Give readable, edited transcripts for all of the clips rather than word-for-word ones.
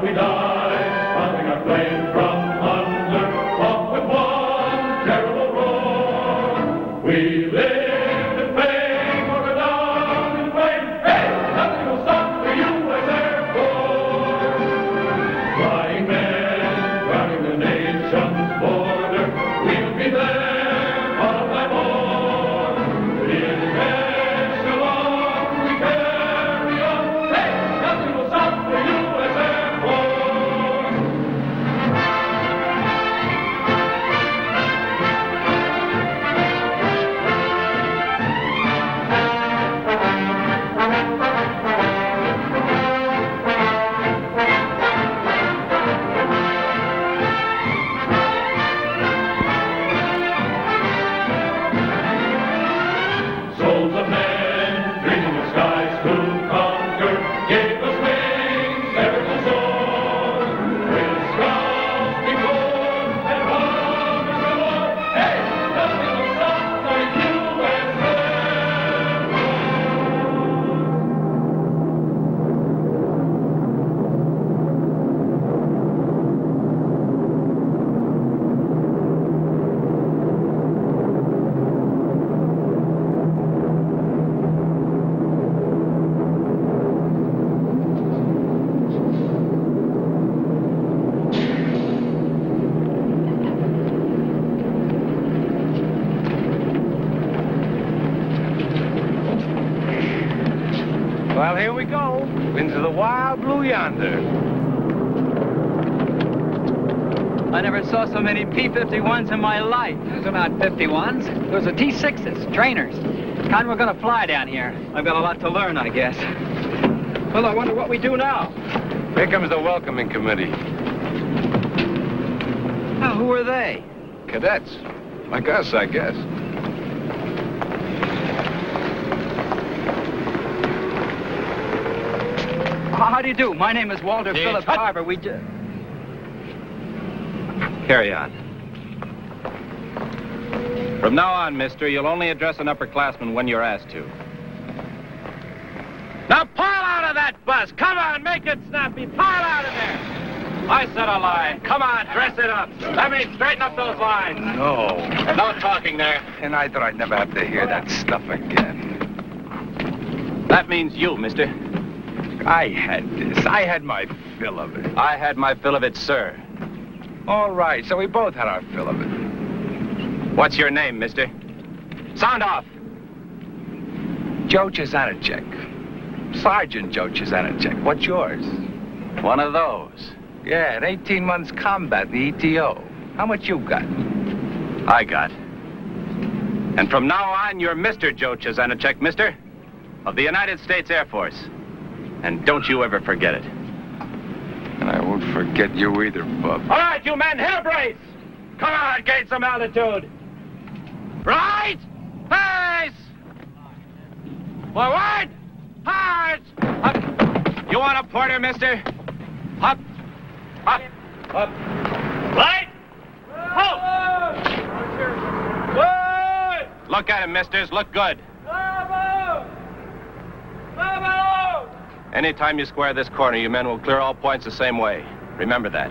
we die, spouting our flame from under, off with one terrible roar. We live in fame or go down in flame. Hey, nothing will stop the U.S. Air Force. Flying men, guarding the nation's border, we will be there all night long. The invention on, we carry on. Hey, nothing will stop the U.S. Air Force. Souls of men, dreaming of skies to conquer, gave us wings ever to soar. With scars before and promise galore, hey, nothing will stop the U.S. Air Force. Well, here we go. Into the wild blue yonder. I never saw so many P-51s in my life. Those are not 51s. Those are T-6s, trainers. Kind we're gonna fly down here. I've got a lot to learn, I guess. Well, I wonder what we do now. Here comes the welcoming committee. Now, who are they? Cadets. Like us, I guess. How do you do? My name is Walter Philip Carver. We just... Carry on. From now on, mister, you'll only address an upperclassman when you're asked to. Now pile out of that bus! Come on, make it snappy! Pile out of there! I said a line. Come on, dress it up. That means straighten up those lines. No. No talking there. And I thought I'd never have to hear that stuff again. That means you, mister. I had this. I had my fill of it. I had my fill of it, sir. All right, so we both had our fill of it. What's your name, mister? Sound off. Joe Chizanacek. Sergeant Joe Chizanacek. What's yours? One of those. Yeah, an 18 months combat, the ETO. How much you got? I got. And from now on, you're Mr. Joe Chizanacek, mister, of the United States Air Force. And don't you ever forget it. And I won't forget you either, bub. All right, you men, hit a brace! Come on, gain some altitude. Right! Pace! Forward! Hard! Up! You want a porter, mister? Up! Up! Up! Right! Halt! Good! Look at him, misters. Look good. Anytime you square this corner, you men will clear all points the same way. Remember that.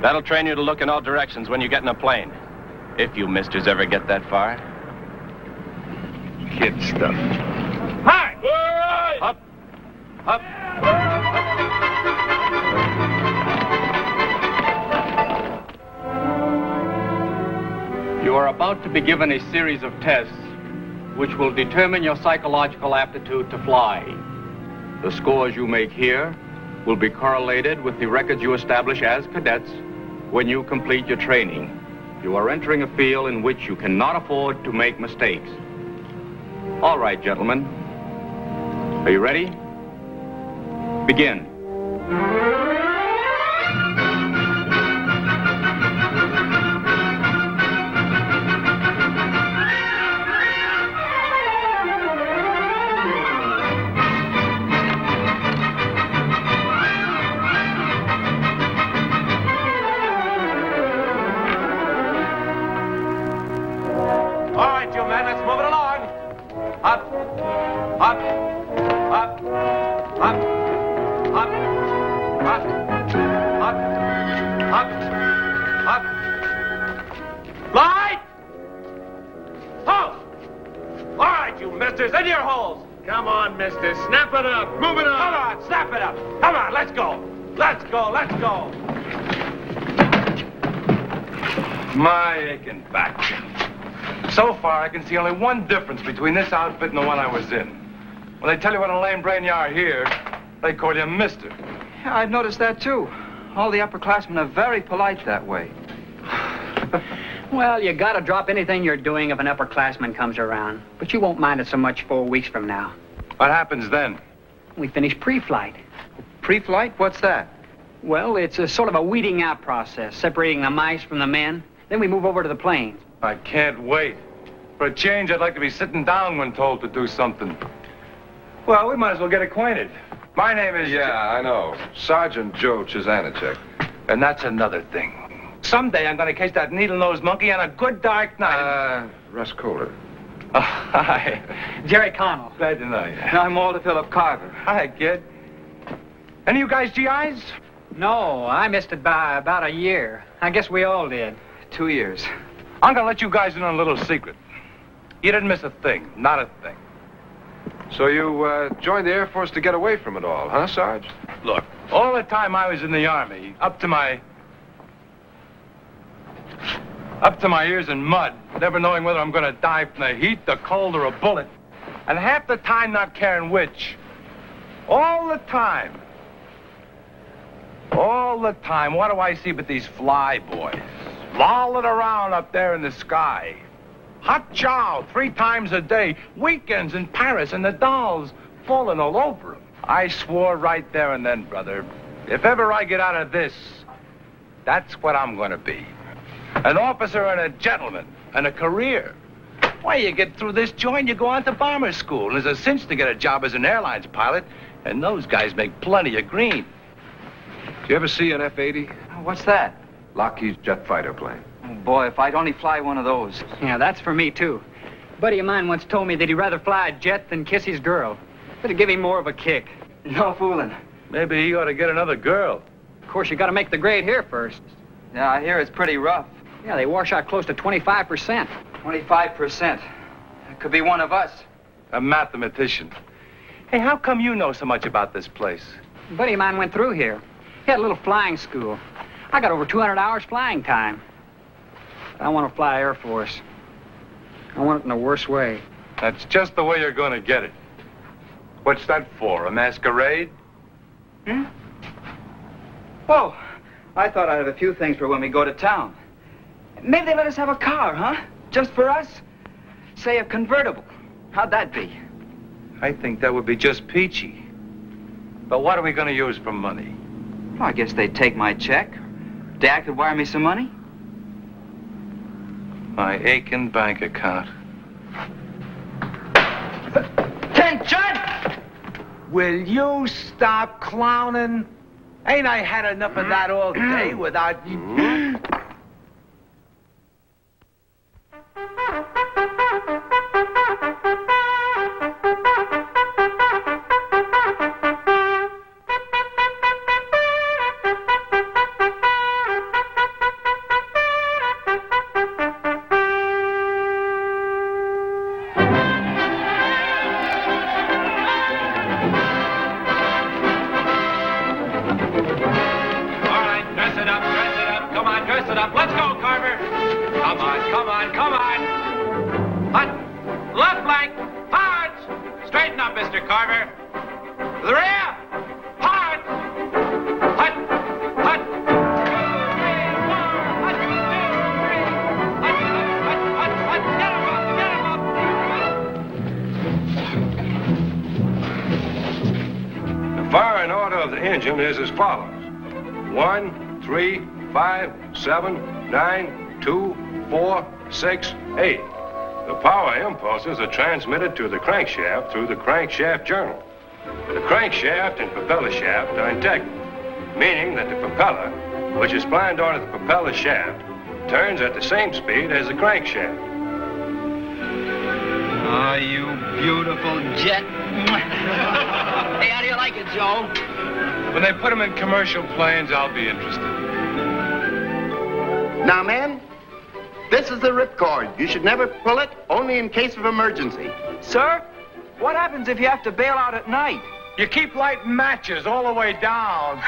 That'll train you to look in all directions when you get in a plane. If you misters ever get that far. Kid stuff. High! Right. Up! Up! You are about to be given a series of tests which will determine your psychological aptitude to fly. The scores you make here will be correlated with the records you establish as cadets when you complete your training. You are entering a field in which you cannot afford to make mistakes. All right, gentlemen. Are you ready? Begin. Up, up, up, up, up, up. Up. Up. Up. Light! Halt! All right, you misters, in your holes. Come on, mister. Snap it up. Move it on. Come on, snap it up. Come on, let's go. Let's go, let's go. My aching back. So far, I can see only one difference between this outfit and the one I was in. When they tell you what a lame brain you are here, they call you mister. Yeah, I've noticed that, too. All the upperclassmen are very polite that way. Well, you gotta drop anything you're doing if an upperclassman comes around. But you won't mind it so much 4 weeks from now. What happens then? We finish pre-flight. Pre-flight? What's that? Well, it's a sort of a weeding out process, separating the mice from the men. Then we move over to the planes. I can't wait. For a change, I'd like to be sitting down when told to do something. Well, we might as well get acquainted. My name is... Yeah, I know. Sergeant Joe Chisanacek. And that's another thing. Someday I'm going to catch that needle-nosed monkey on a good dark night. Russ Kohler. Oh, hi. Jerry Connell. Glad to know you. I'm Walter Philip Carver. Hi, kid. Any of you guys GIs? No, I missed it by about a year. I guess we all did. 2 years. I'm going to let you guys in on a little secret. You didn't miss a thing. Not a thing. So you joined the Air Force to get away from it all, huh, Sarge? Look, all the time I was in the Army, up to my ears in mud, never knowing whether I'm going to die from the heat, the cold, or a bullet. And half the time not caring which. All the time. All the time, what do I see but these fly boys lolling around up there in the sky? Hot chow 3 times a day, weekends in Paris, and the dolls falling all over them. I swore right there and then, brother, if ever I get out of this, that's what I'm going to be. An officer and a gentleman and a career. Why, you get through this joint, you go on to bomber school, and there's a cinch to get a job as an airlines pilot, and those guys make plenty of green. Did you ever see an F-80? What's that? Lockheed's jet fighter plane. Oh, boy, if I'd only fly one of those. Yeah, that's for me, too. A buddy of mine once told me that he'd rather fly a jet than kiss his girl. It'd give him more of a kick. No fooling. Maybe he ought to get another girl. Of course, you gotta make the grade here first. Yeah, I hear it's pretty rough. Yeah, they wash out close to 25%. 25%. It could be one of us. A mathematician. Hey, how come you know so much about this place? A buddy of mine went through here. He had a little flying school. I got over 200 hours flying time. I want to fly Air Force. I want it in the worst way. That's just the way you're going to get it. What's that for, a masquerade? Hmm? Oh, I thought I'd have a few things for when we go to town. Maybe they let us have a car, huh? Just for us? Say a convertible. How'd that be? I think that would be just peachy. But what are we going to use for money? Well, I guess they'd take my check. Dad could wire me some money. My aching bank account. Attention! Will you stop clowning? Ain't I had enough of that all day without you? Is as follows: 1, 3, 5, 7, 9, 2, 4, 6, 8. The power impulses are transmitted to the crankshaft through the crankshaft journal. The crankshaft and propeller shaft are integral, meaning that the propeller, which is splined onto the propeller shaft, turns at the same speed as the crankshaft. Oh, you beautiful jet. Hey, how do you like it, Joe? When they put them in commercial planes, I'll be interested. Now, men, this is the ripcord. You should never pull it, only in case of emergency. Sir, what happens if you have to bail out at night? You keep lighting matches all the way down.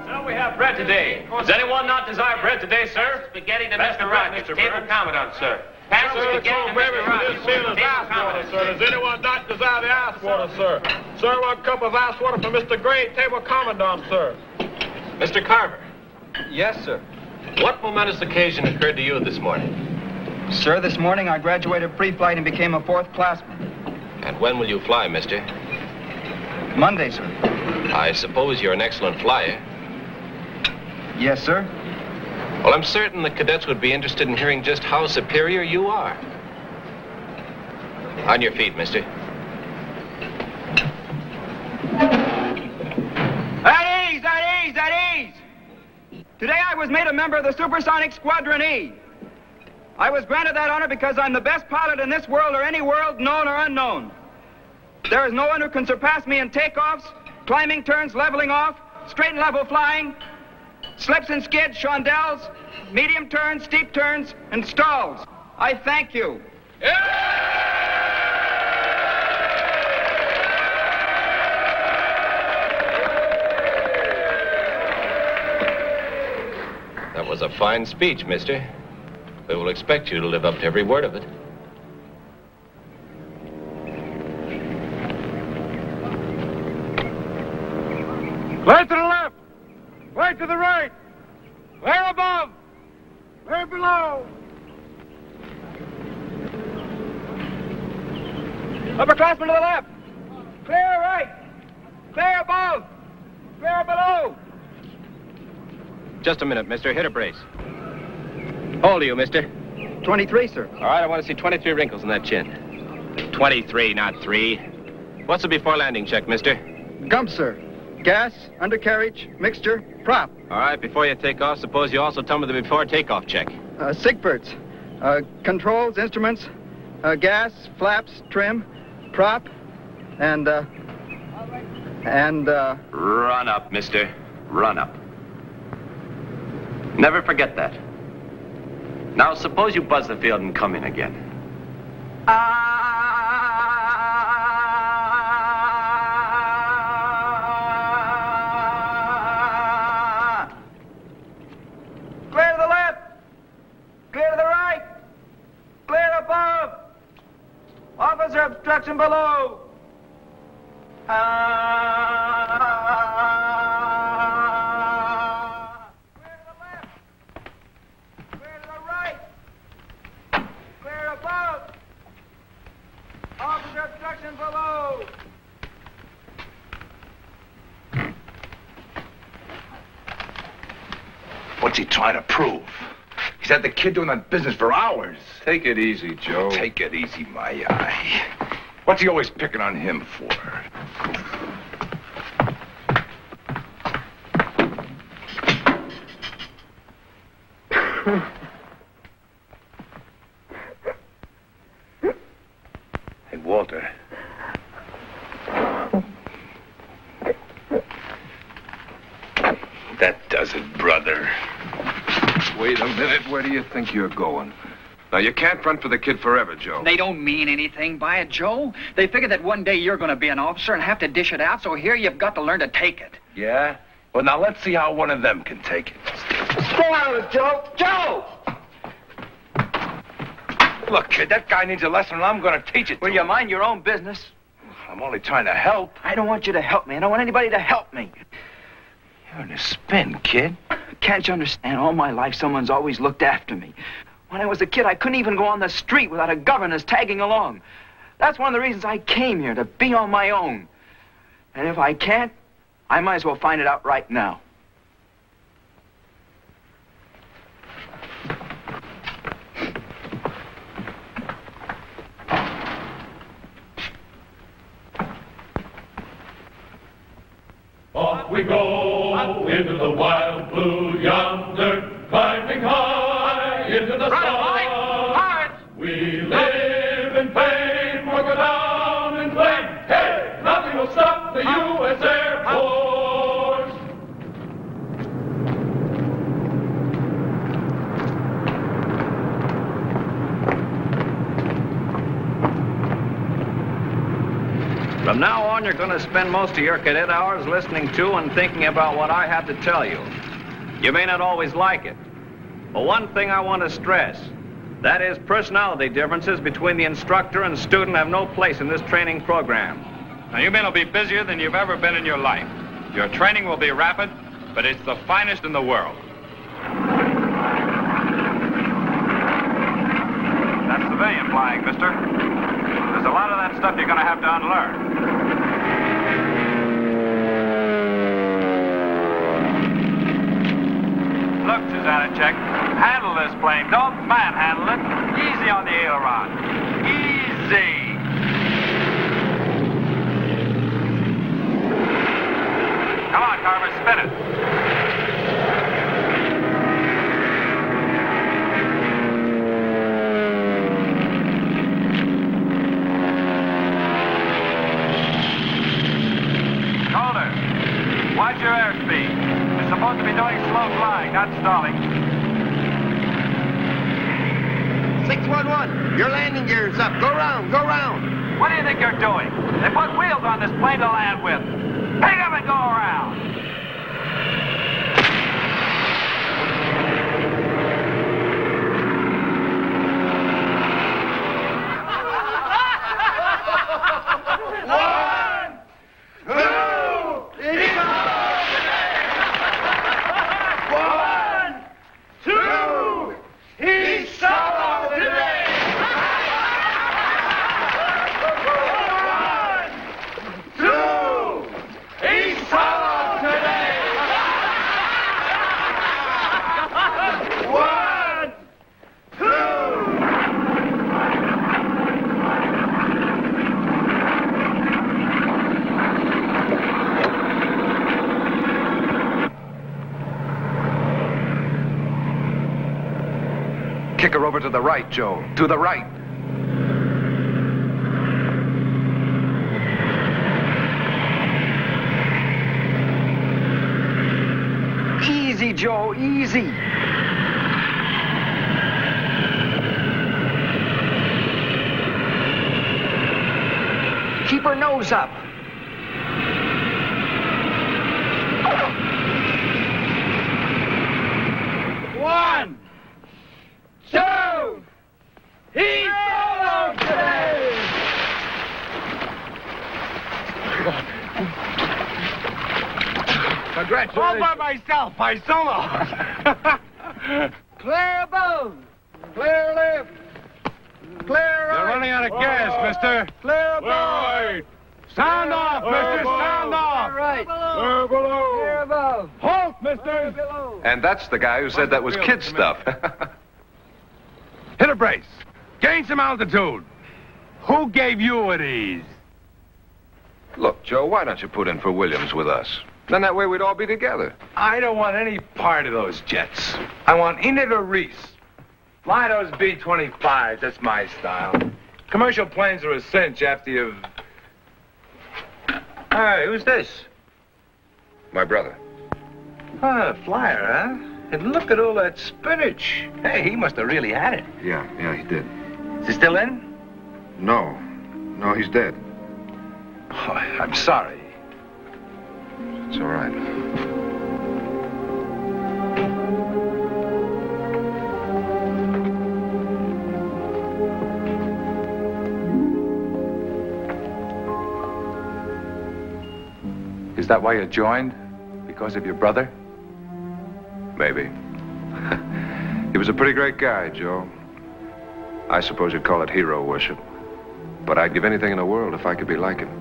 So we have bread today. Does anyone not desire bread today, sir? Spaghetti to Mr. Rogers. Table Commandant, sir. Panel spaghetti to Mr. Rogers. Table Commandant, sir. Does anyone not desire the ice water, sir? Sir, 1 cup of ice water for Mr. Gray, Table Commandant, sir. Mr. Carver, Yes, sir. what momentous occasion occurred to you this morning? Sir, this morning I graduated pre-flight and became a 4th classman. And when will you fly, mister? Monday, sir. I suppose you're an excellent flyer. Yes, sir. Well, I'm certain the cadets would be interested in hearing just how superior you are. On your feet, mister. At ease, at ease, at ease! Today I was made a member of the Supersonic Squadron E. I was granted that honor because I'm the best pilot in this world or any world, known or unknown. There is no one who can surpass me in takeoffs, climbing turns, leveling off, straight and level flying, slips and skids, chandelles, medium turns, steep turns, and stalls. I thank you. That was a fine speech, mister. We will expect you to live up to every word of it. Right to the left. Right to the right. Where above. Where below. Upperclassmen to the left. Clear right. Clear above. Clear below. Just a minute, mister. Hit a brace. How old are you, mister? 23, sir. All right, I want to see 23 wrinkles in that chin. 23, not 3. What's the before landing check, mister? Gump, sir. Gas, undercarriage, mixture, prop. All right, before you take off, suppose you also tell me the before takeoff check. Sigberts. Controls, instruments, gas, flaps, trim, prop, and... Run up, mister. Run up. Never forget that. Now, suppose you buzz the field and come in again. Clear to the left. Clear to the right. Clear above. Officer obstruction below. Clear to the left. Clear to the right. Clear above. Officer obstruction below. What's he trying to prove? He's had the kid doing that business for hours. Take it easy, Joe. Take it easy, my eye. What's he always picking on him for? Hey, Walter. That does it, brother. Wait a minute. Where do you think you're going? Now, you can't front for the kid forever, Joe. They don't mean anything by it, Joe. They figure that one day you're going to be an officer and have to dish it out, so here you've got to learn to take it. Yeah? Well, now let's see how one of them can take it. Stay out of it, Joe. Joe! Look, kid, that guy needs a lesson, and I'm going to teach it to Will him. you mind your own business? I'm only trying to help. I don't want you to help me. I don't want anybody to help me. You're in a spin, kid. Can't you understand? All my life, someone's always looked after me. When I was a kid, I couldn't even go on the street without a governess tagging along. That's one of the reasons I came here, to be on my own. And if I can't, I might as well find it out right now. Off we go into the wild blue yonder, climbing high into the sun. We or go down in flames. Hey, nothing will stop the U.S. Air Force. From now on, you're going to spend most of your cadet hours listening to and thinking about what I have to tell you. You may not always like it, but one thing I want to stress, that is personality differences between the instructor and student have no place in this training program. Now, you men will be busier than you've ever been in your life. Your training will be rapid, but it's the finest in the world. That's civilian flying, mister. There's a lot of that stuff you're going to have to unlearn. Look, Susanacek, handle this plane. Don't manhandle it. Easy on the aileron. Easy. Come on, Carver, spin it. Watch your airspeed. You're supposed to be doing slow flying, not stalling. 611, your landing gear is up. Go round, go round. What do you think you're doing? They put wheels on this plane to land with. Pick up and go around. Kick her over to the right, Joe. To the right. Easy, Joe, easy. Keep her nose up. One, two, he's solo today! Congratulations. All by myself, by solo. Clear above, clear left, clear right. You're running out of gas, mister. Clear above. Right. Sound off, mister. Sound off. Clear right. Clear below. Clear above. Halt, mister. Clear below. And that's the guy who said that was kid stuff. Hit a brace. Gain some altitude. Who gave you these? Look, Joe, why don't you put in for Williams with us? Then that way we'd all be together. I don't want any part of those jets. I want Enid or Reese. Fly those B-25s. That's my style. Commercial planes are a cinch after you've... Hey, who's this? My brother. Ah, flyer, huh? And look at all that spinach. Hey, he must have really had it. Yeah, he did. Is he still in? No, he's dead. Oh, I'm sorry. It's all right. Is that why you joined? Because of your brother? Maybe. He was a pretty great guy, Joe. I suppose you'd call it hero worship. But I'd give anything in the world if I could be like him.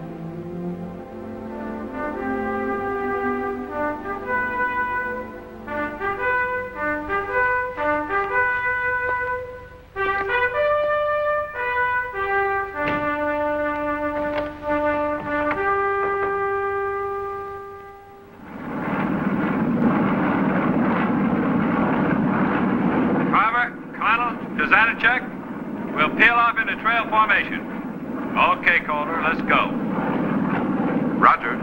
Does that a check? We'll peel off into trail formation. Okay, Calder, let's go. Roger.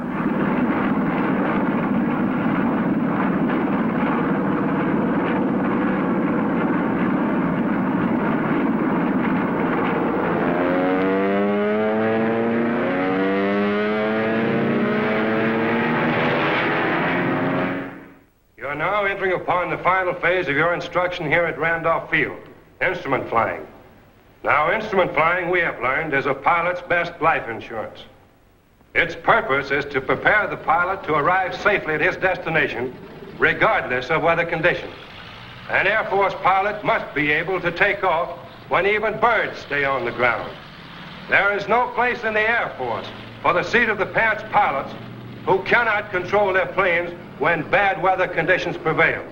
You're now entering upon the final phase of your instruction here at Randolph Field, instrument flying. Now, instrument flying, we have learned, is a pilot's best life insurance. Its purpose is to prepare the pilot to arrive safely at his destination, regardless of weather conditions. An Air Force pilot must be able to take off when even birds stay on the ground. There is no place in the Air Force for the seat of the pants pilots who cannot control their planes when bad weather conditions prevail.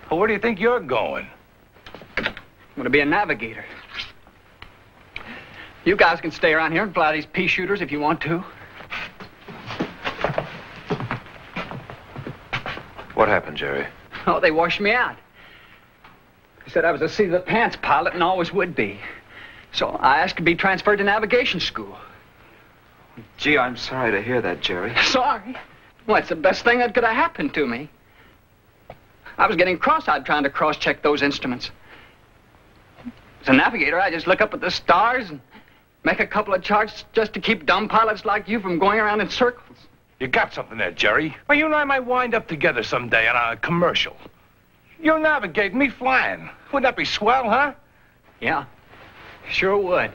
Well, where do you think you're going? I'm going to be a navigator. You guys can stay around here and fly these pea shooters if you want to. What happened, Jerry? Oh, they washed me out. They said I was a seat of the pants pilot and always would be. So I asked to be transferred to navigation school. Gee, I'm sorry to hear that, Jerry. Sorry? Well, it's the best thing that could have happened to me. I was getting cross-eyed trying to cross-check those instruments. As a navigator, I just look up at the stars and make a couple of charts just to keep dumb pilots like you from going around in circles. You got something there, Jerry. Well, you and I might wind up together someday on a commercial. You'll navigate, me flying. Wouldn't that be swell, huh? Yeah, sure would.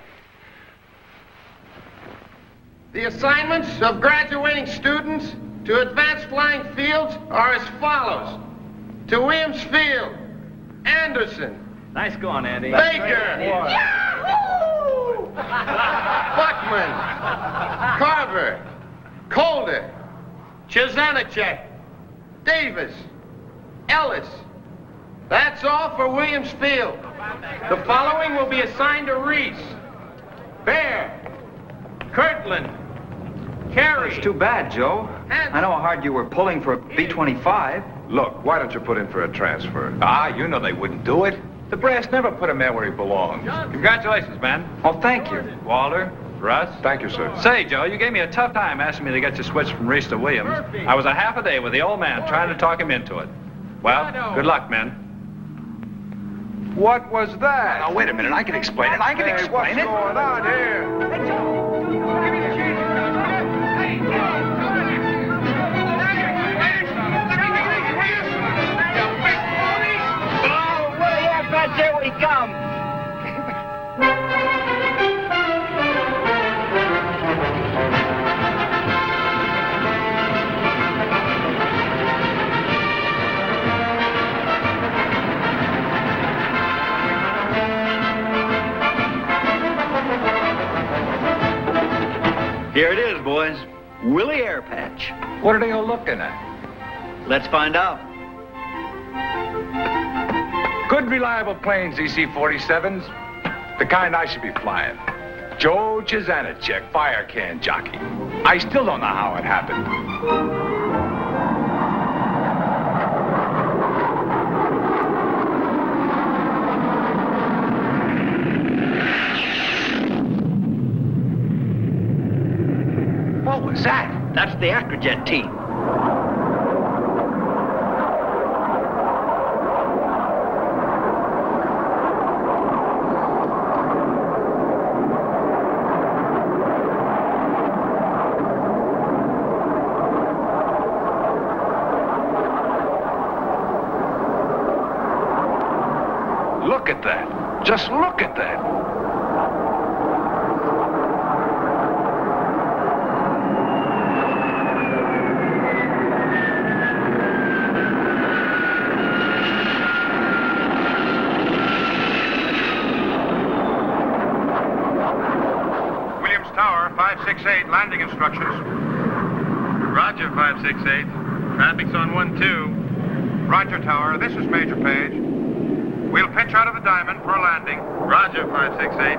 The assignments of graduating students to advanced flying fields are as follows. To Williams Field, Anderson. Nice going, Andy. Baker. Yahoo! Buckman. Carver. Calder. Chizanacek. Davis. Ellis. That's all for Williams Field. The following will be assigned to Reese. Bear. Kirtland. Carey. It's too bad, Joe. I know how hard you were pulling for a B-25. Look, why don't you put in for a transfer? Ah, you know they wouldn't do it. The brass never put a man where he belongs. Congratulations, man. Oh, thank you. Walter, Russ. Thank you, sir. Say, Joe, you gave me a tough time asking me to get you switched from Reese to Williams. I was a half a day with the old man trying to talk him into it. Well, good luck, men. What was that? Now, wait a minute. I can explain it. I can explain it. What's going on here? Hey, Joe, give me the change. Hey, Here we come. Here it is, boys. Willie Air Patch. What are they all looking at? Let's find out. Good, reliable planes, EC-47s. The kind I should be flying. Joe Chizanacek, fire can jockey. I still don't know how it happened. What was that? That's the Acrojet team. Look at that. Just look at that. Tower, 568, landing instructions. Roger, 568. Traffic's on 1-2. Roger, Tower, this is Major Page. We'll pitch out of the diamond for a landing. Roger, 568.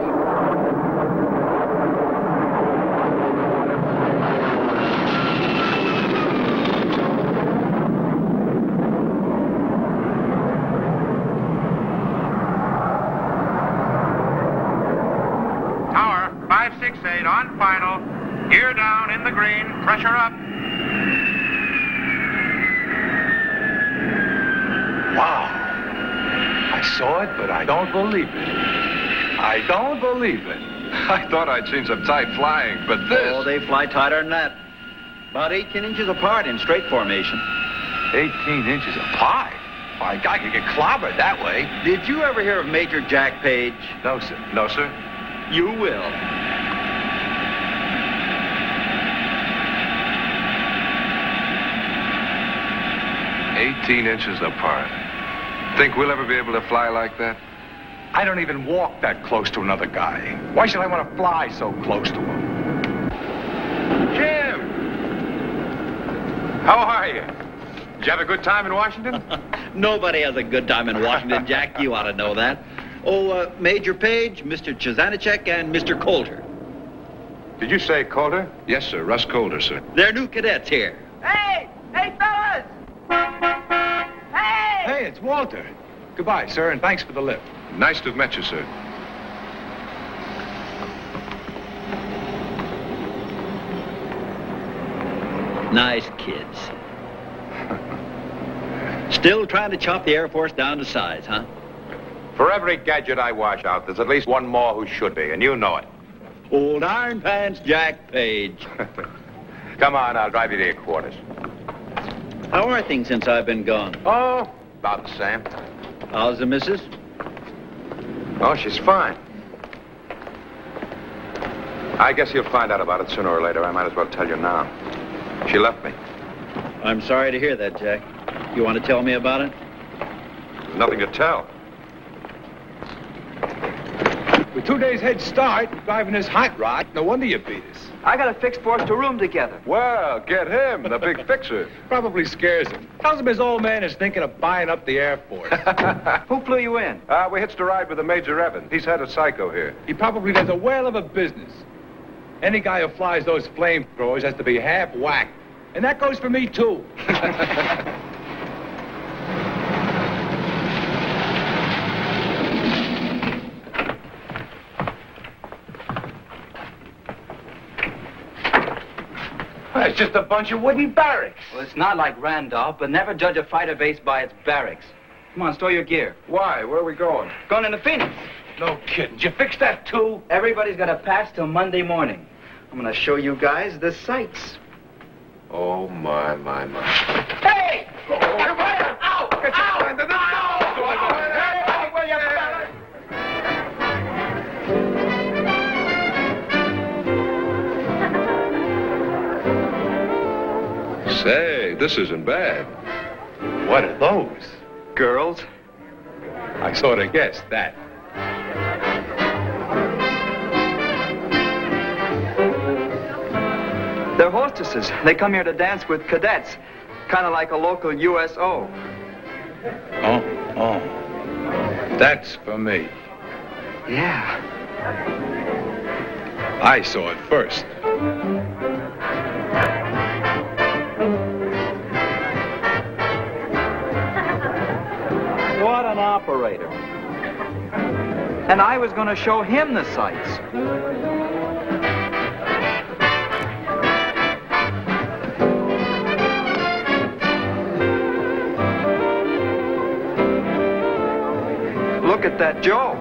Tower, 568 on final. Gear down in the green. Pressure up. Wow. I saw it, but I don't believe it. I don't believe it. I thought I'd seen some tight flying, but this... Oh, they fly tighter than that. About 18 inches apart in straight formation. 18 inches apart? My guy could get clobbered that way. Did you ever hear of Major Jack Page? No, sir. No, sir. You will. "18 inches apart. Think we'll ever be able to fly like that? I don't even walk that close to another guy. Why should I want to fly so close to him? Jim! How are you? Did you have a good time in Washington? Nobody has a good time in Washington, Jack. You ought to know that. Oh, Major Page, Mr. Chizanichek, and Mr. Coulter. Did you say Coulter? Yes, sir. Russ Coulter, sir. They're new cadets here. Hey! Hey, fellas! Hey! Hey, it's Walter. Goodbye, sir, and thanks for the lift. Nice to have met you, sir. Nice kids. Still trying to chop the Air Force down to size, huh? For every gadget I wash out, there's at least one more who should be, and you know it. Old Iron Pants Jack Page. Come on, I'll drive you to your quarters. How are things since I've been gone? Oh, about the same. How's the missus? Oh, she's fine. I guess you'll find out about it sooner or later. I might as well tell you now. She left me. I'm sorry to hear that, Jack. You want to tell me about it? There's nothing to tell. With 2 days head start, driving this hot rod, no wonder you beat us. I got a fixed for us to room together. Well, get him, the big fixer. Probably scares him. Tells him his old man is thinking of buying up the Air Force. Who flew you in? We hitched a ride with the Major Evan. He's had a psycho here. He probably does a whale of a business. Any guy who flies those flamethrowers has to be half whacked. And that goes for me, too. It's just a bunch of wooden barracks. Well, it's not like Randolph, but never judge a fighter base by its barracks. Come on, store your gear. Why? Where are we going? Going into Phoenix. No kidding. Did you fix that, too? Everybody's got a pass till Monday morning. I'm going to show you guys the sights. Oh, my. Hey! Ow! Ow! Hey, will you, fellas? Say, this isn't bad. What are those? Girls? I sort of guessed that. They're hostesses. They come here to dance with cadets. Kind of like a local USO. Oh. That's for me. Yeah. I saw it first. What an operator. And I was going to show him the sights. Look at that Joe.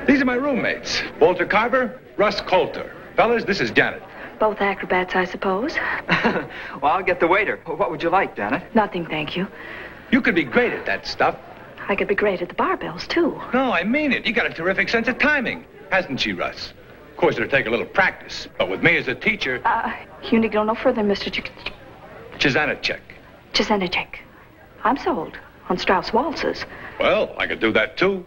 These are my roommates. Walter Carver, Russ Coulter. Fellas, this is Janet. Both acrobats, I suppose. Well, I'll get the waiter. What would you like, Janet? Nothing, thank you. You could be great at that stuff. I could be great at the barbells, too. No, I mean it. You got a terrific sense of timing, hasn't she, Russ? Of course, it'll take a little practice, but with me as a teacher... You need to go no further, Mr. Chisanacek. Chisanacek. I'm sold on Strauss waltzes. Well, I could do that, too.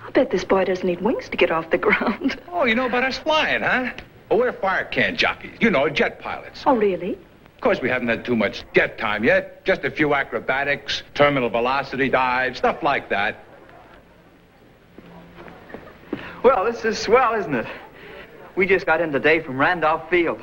I bet this boy doesn't need wings to get off the ground. Oh, you know about us flying, huh? Well, we're fire can jockeys. You know, jet pilots. Oh, really? Of course, we haven't had too much jet time yet. Just a few acrobatics, terminal velocity dives, stuff like that. Well, this is swell, isn't it? We just got in today from Randolph Field.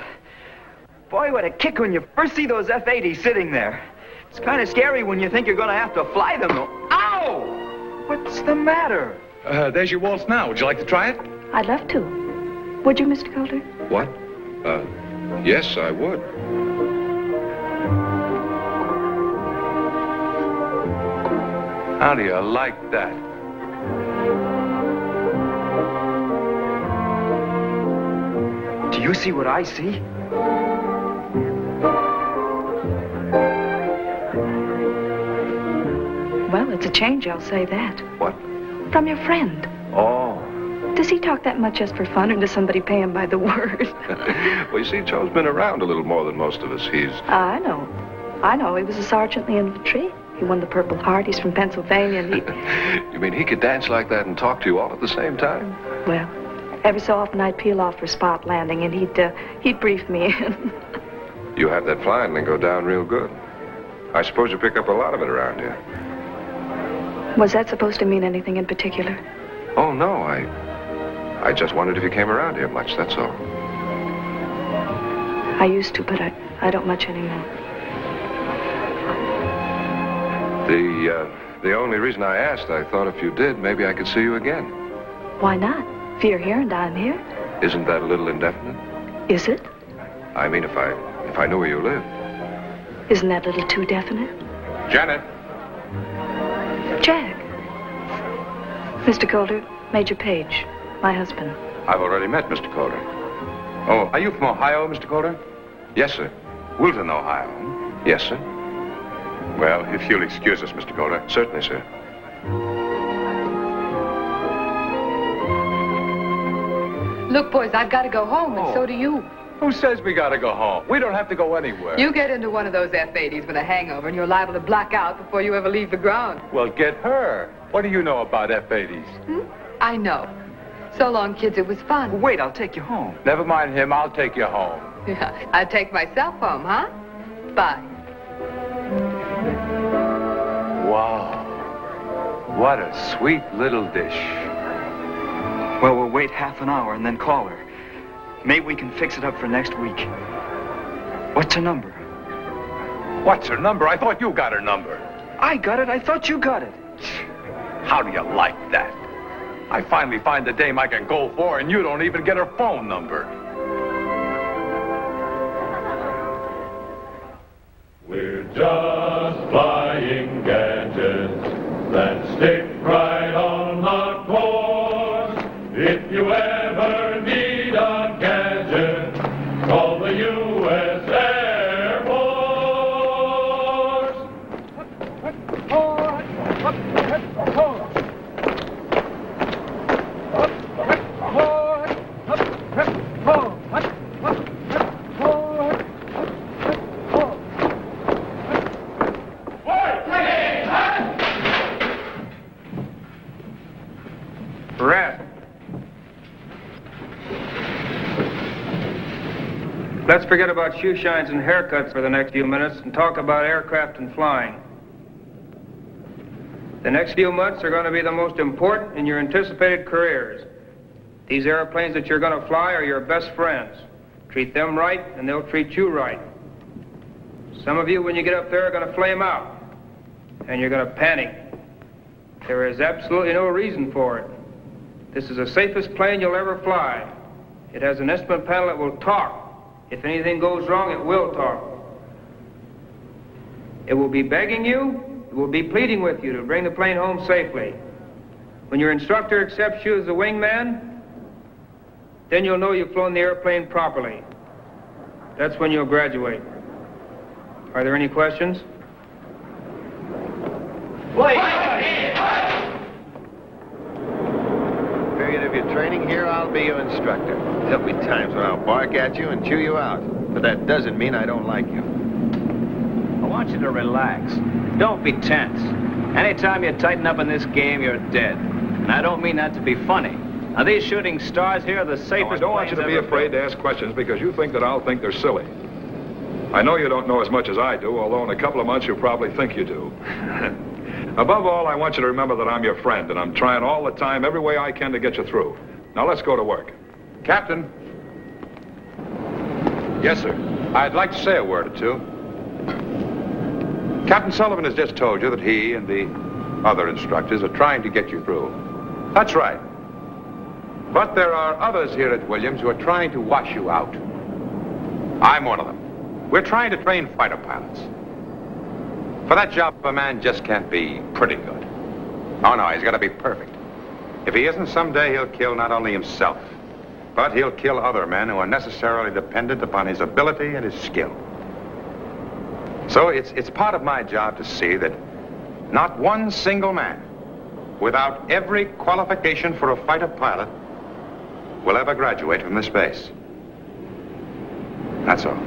Boy, what a kick when you first see those F-80s sitting there. It's kind of scary when you think you're going to have to fly them, though. Ow! What's the matter? There's your waltz now. Would you like to try it? I'd love to. Would you, Mr. Calder? What? Yes, I would. How do you like that? Do you see what I see? Well, it's a change, I'll say that. What? From your friend. Oh. Does he talk that much just for fun, or does somebody pay him by the word? Well, you see, Joe's been around a little more than most of us. He's... I know. I know. He was a sergeant in the infantry. He won the Purple Heart. He's from Pennsylvania, and he... You mean he could dance like that and talk to you all at the same time? Well, every so often I'd peel off for spot landing, and he'd brief me in. You have that flying lingo down real good. I suppose you pick up a lot of it around here. Was that supposed to mean anything in particular? Oh, no, I just wondered if you came around here much, that's all. I used to, but I don't much anymore. The only reason I asked, I thought if you did, maybe I could see you again. Why not? If you're here and I'm here. Isn't that a little indefinite? Is it? I mean, if I knew where you lived. Isn't that a little too definite? Janet. Jack. Mr. Calder, Major Page, my husband. I've already met Mr. Calder. Oh, are you from Ohio, Mr. Calder? Yes, sir. Wilton, Ohio. Yes, sir. Well, if you'll excuse us, Mr. Calder. Certainly, sir. Look, boys, I've got to go home, and so do you. Who says we gotta go home? We don't have to go anywhere. You get into one of those F-80s with a hangover, and you're liable to black out before you ever leave the ground. Well, get her. What do you know about F-80s? I know. So long, kids, it was fun. Well, wait, I'll take you home. Never mind him. I'll take you home. Yeah, I'll take myself home, huh? Bye. Wow. What a sweet little dish. Well, we'll wait half an hour and then call her. Maybe we can fix it up for next week. What's her number? What's her number? I thought you got her number. I got it. I thought you got it. How do you like that? I finally find the dame I can go for, and you don't even get her phone number. We're just flying gadgets that stick right on the course. If you ever need a gadget, call the U.S. Air Force. Rest. Let's forget about shoe shines and haircuts for the next few minutes and talk about aircraft and flying. The next few months are going to be the most important in your anticipated careers. These airplanes that you're going to fly are your best friends. Treat them right, and they'll treat you right. Some of you, when you get up there, are going to flame out, and you're going to panic. There is absolutely no reason for it. This is the safest plane you'll ever fly. It has an instrument panel that will talk. If anything goes wrong, it will talk. It will be begging you, it will be pleading with you to bring the plane home safely. When your instructor accepts you as a wingman, then you'll know you've flown the airplane properly. That's when you'll graduate. Are there any questions? Period of your training here, I'll be your instructor. There'll be times when I'll bark at you and chew you out. But that doesn't mean I don't like you. I want you to relax. Don't be tense. Anytime you tighten up in this game, you're dead. And I don't mean that to be funny. Now, these shooting stars here are the safest. I don't want you to be afraid to ask questions because you think that I'll think they're silly. I know you don't know as much as I do, although in a couple of months you'll probably think you do. Above all, I want you to remember that I'm your friend, and I'm trying all the time, every way I can, to get you through. Now, let's go to work. Captain. Yes, sir. I'd like to say a word or two. Captain Sullivan has just told you that he and the other instructors are trying to get you through. That's right. But there are others here at Williams who are trying to wash you out. I'm one of them. We're trying to train fighter pilots. For that job, a man just can't be pretty good. Oh, no, he's got to be perfect. If he isn't, someday he'll kill not only himself, but he'll kill other men who are necessarily dependent upon his ability and his skill. So it's part of my job to see that not one single man, without every qualification for a fighter pilot, will ever graduate from this base. That's all.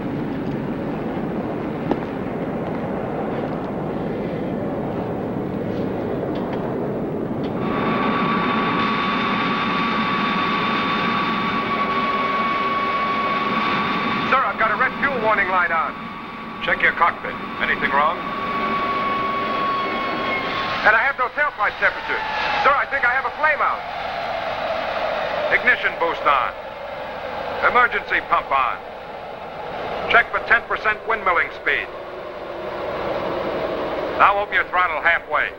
Sir, I've got a red fuel warning light on. Check your cockpit. Anything wrong? And I have no tailpipe temperature. Sir, I think I have a flame out. Ignition boost on. Emergency pump on. Check for 10% windmilling speed. Now open your throttle halfway.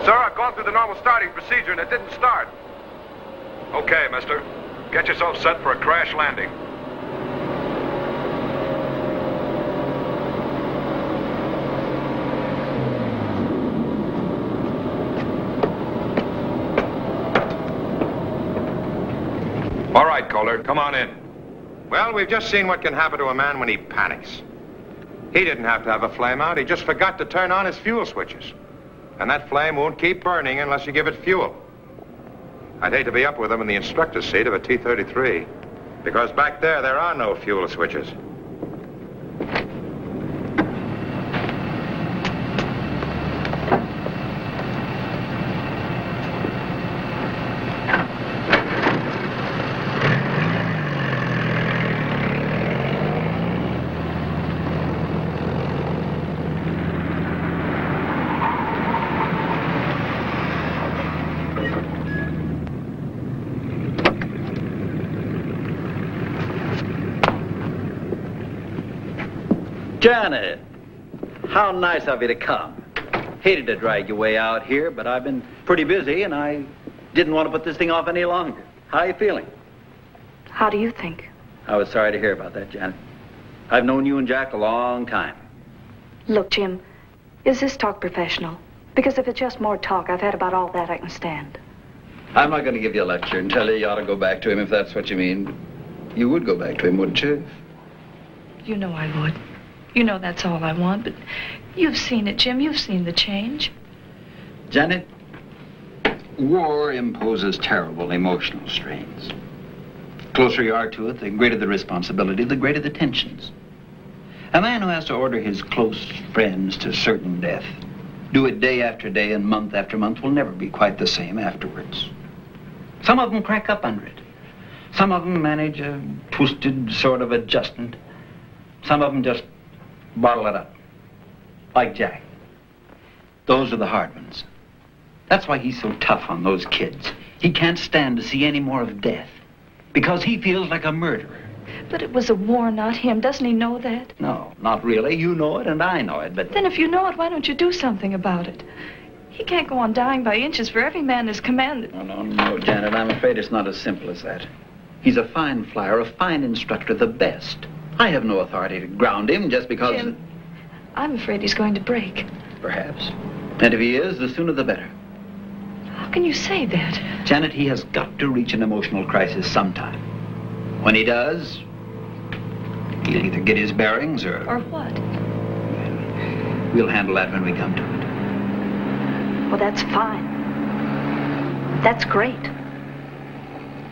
Sir, I've gone through the normal starting procedure and it didn't start. Okay, mister. Get yourself set for a crash landing. All right, Kohler, come on in. Well, we've just seen what can happen to a man when he panics. He didn't have to have a flame out. He just forgot to turn on his fuel switches. And that flame won't keep burning unless you give it fuel. I'd hate to be up with him in the instructor's seat of a T-33, because back there are no fuel switches. Janet, how nice of you to come. Hated to drag you way out here, but I've been pretty busy and I didn't want to put this thing off any longer. How are you feeling? How do you think? I was sorry to hear about that, Janet. I've known you and Jack a long time. Look, Jim, is this talk professional? Because if it's just more talk, I've had about all that I can stand. I'm not going to give you a lecture and tell you you ought to go back to him if that's what you mean. You would go back to him, wouldn't you? You know I would. You know that's all I want, but you've seen it, Jim. You've seen the change. Janet, war imposes terrible emotional strains. The closer you are to it, the greater the responsibility, the greater the tensions. A man who has to order his close friends to certain death, do it day after day and month after month, will never be quite the same afterwards. Some of them crack up under it. Some of them manage a twisted sort of adjustment. Some of them just bottle it up. Like Jack. Those are the hard ones. That's why he's so tough on those kids. He can't stand to see any more of death. Because he feels like a murderer. But it was a war, not him. Doesn't he know that? No, not really. You know it and I know it, but... Then if you know it, why don't you do something about it? He can't go on dying by inches for every man his command. No, Janet, I'm afraid it's not as simple as that. He's a fine flyer, a fine instructor, the best. I have no authority to ground him just because... Jim, I'm afraid he's going to break. Perhaps. And if he is, the sooner the better. How can you say that? Janet, he has got to reach an emotional crisis sometime. When he does, He'll either get his bearings or... Or what? We'll handle that when we come to it. Well, that's fine. That's great.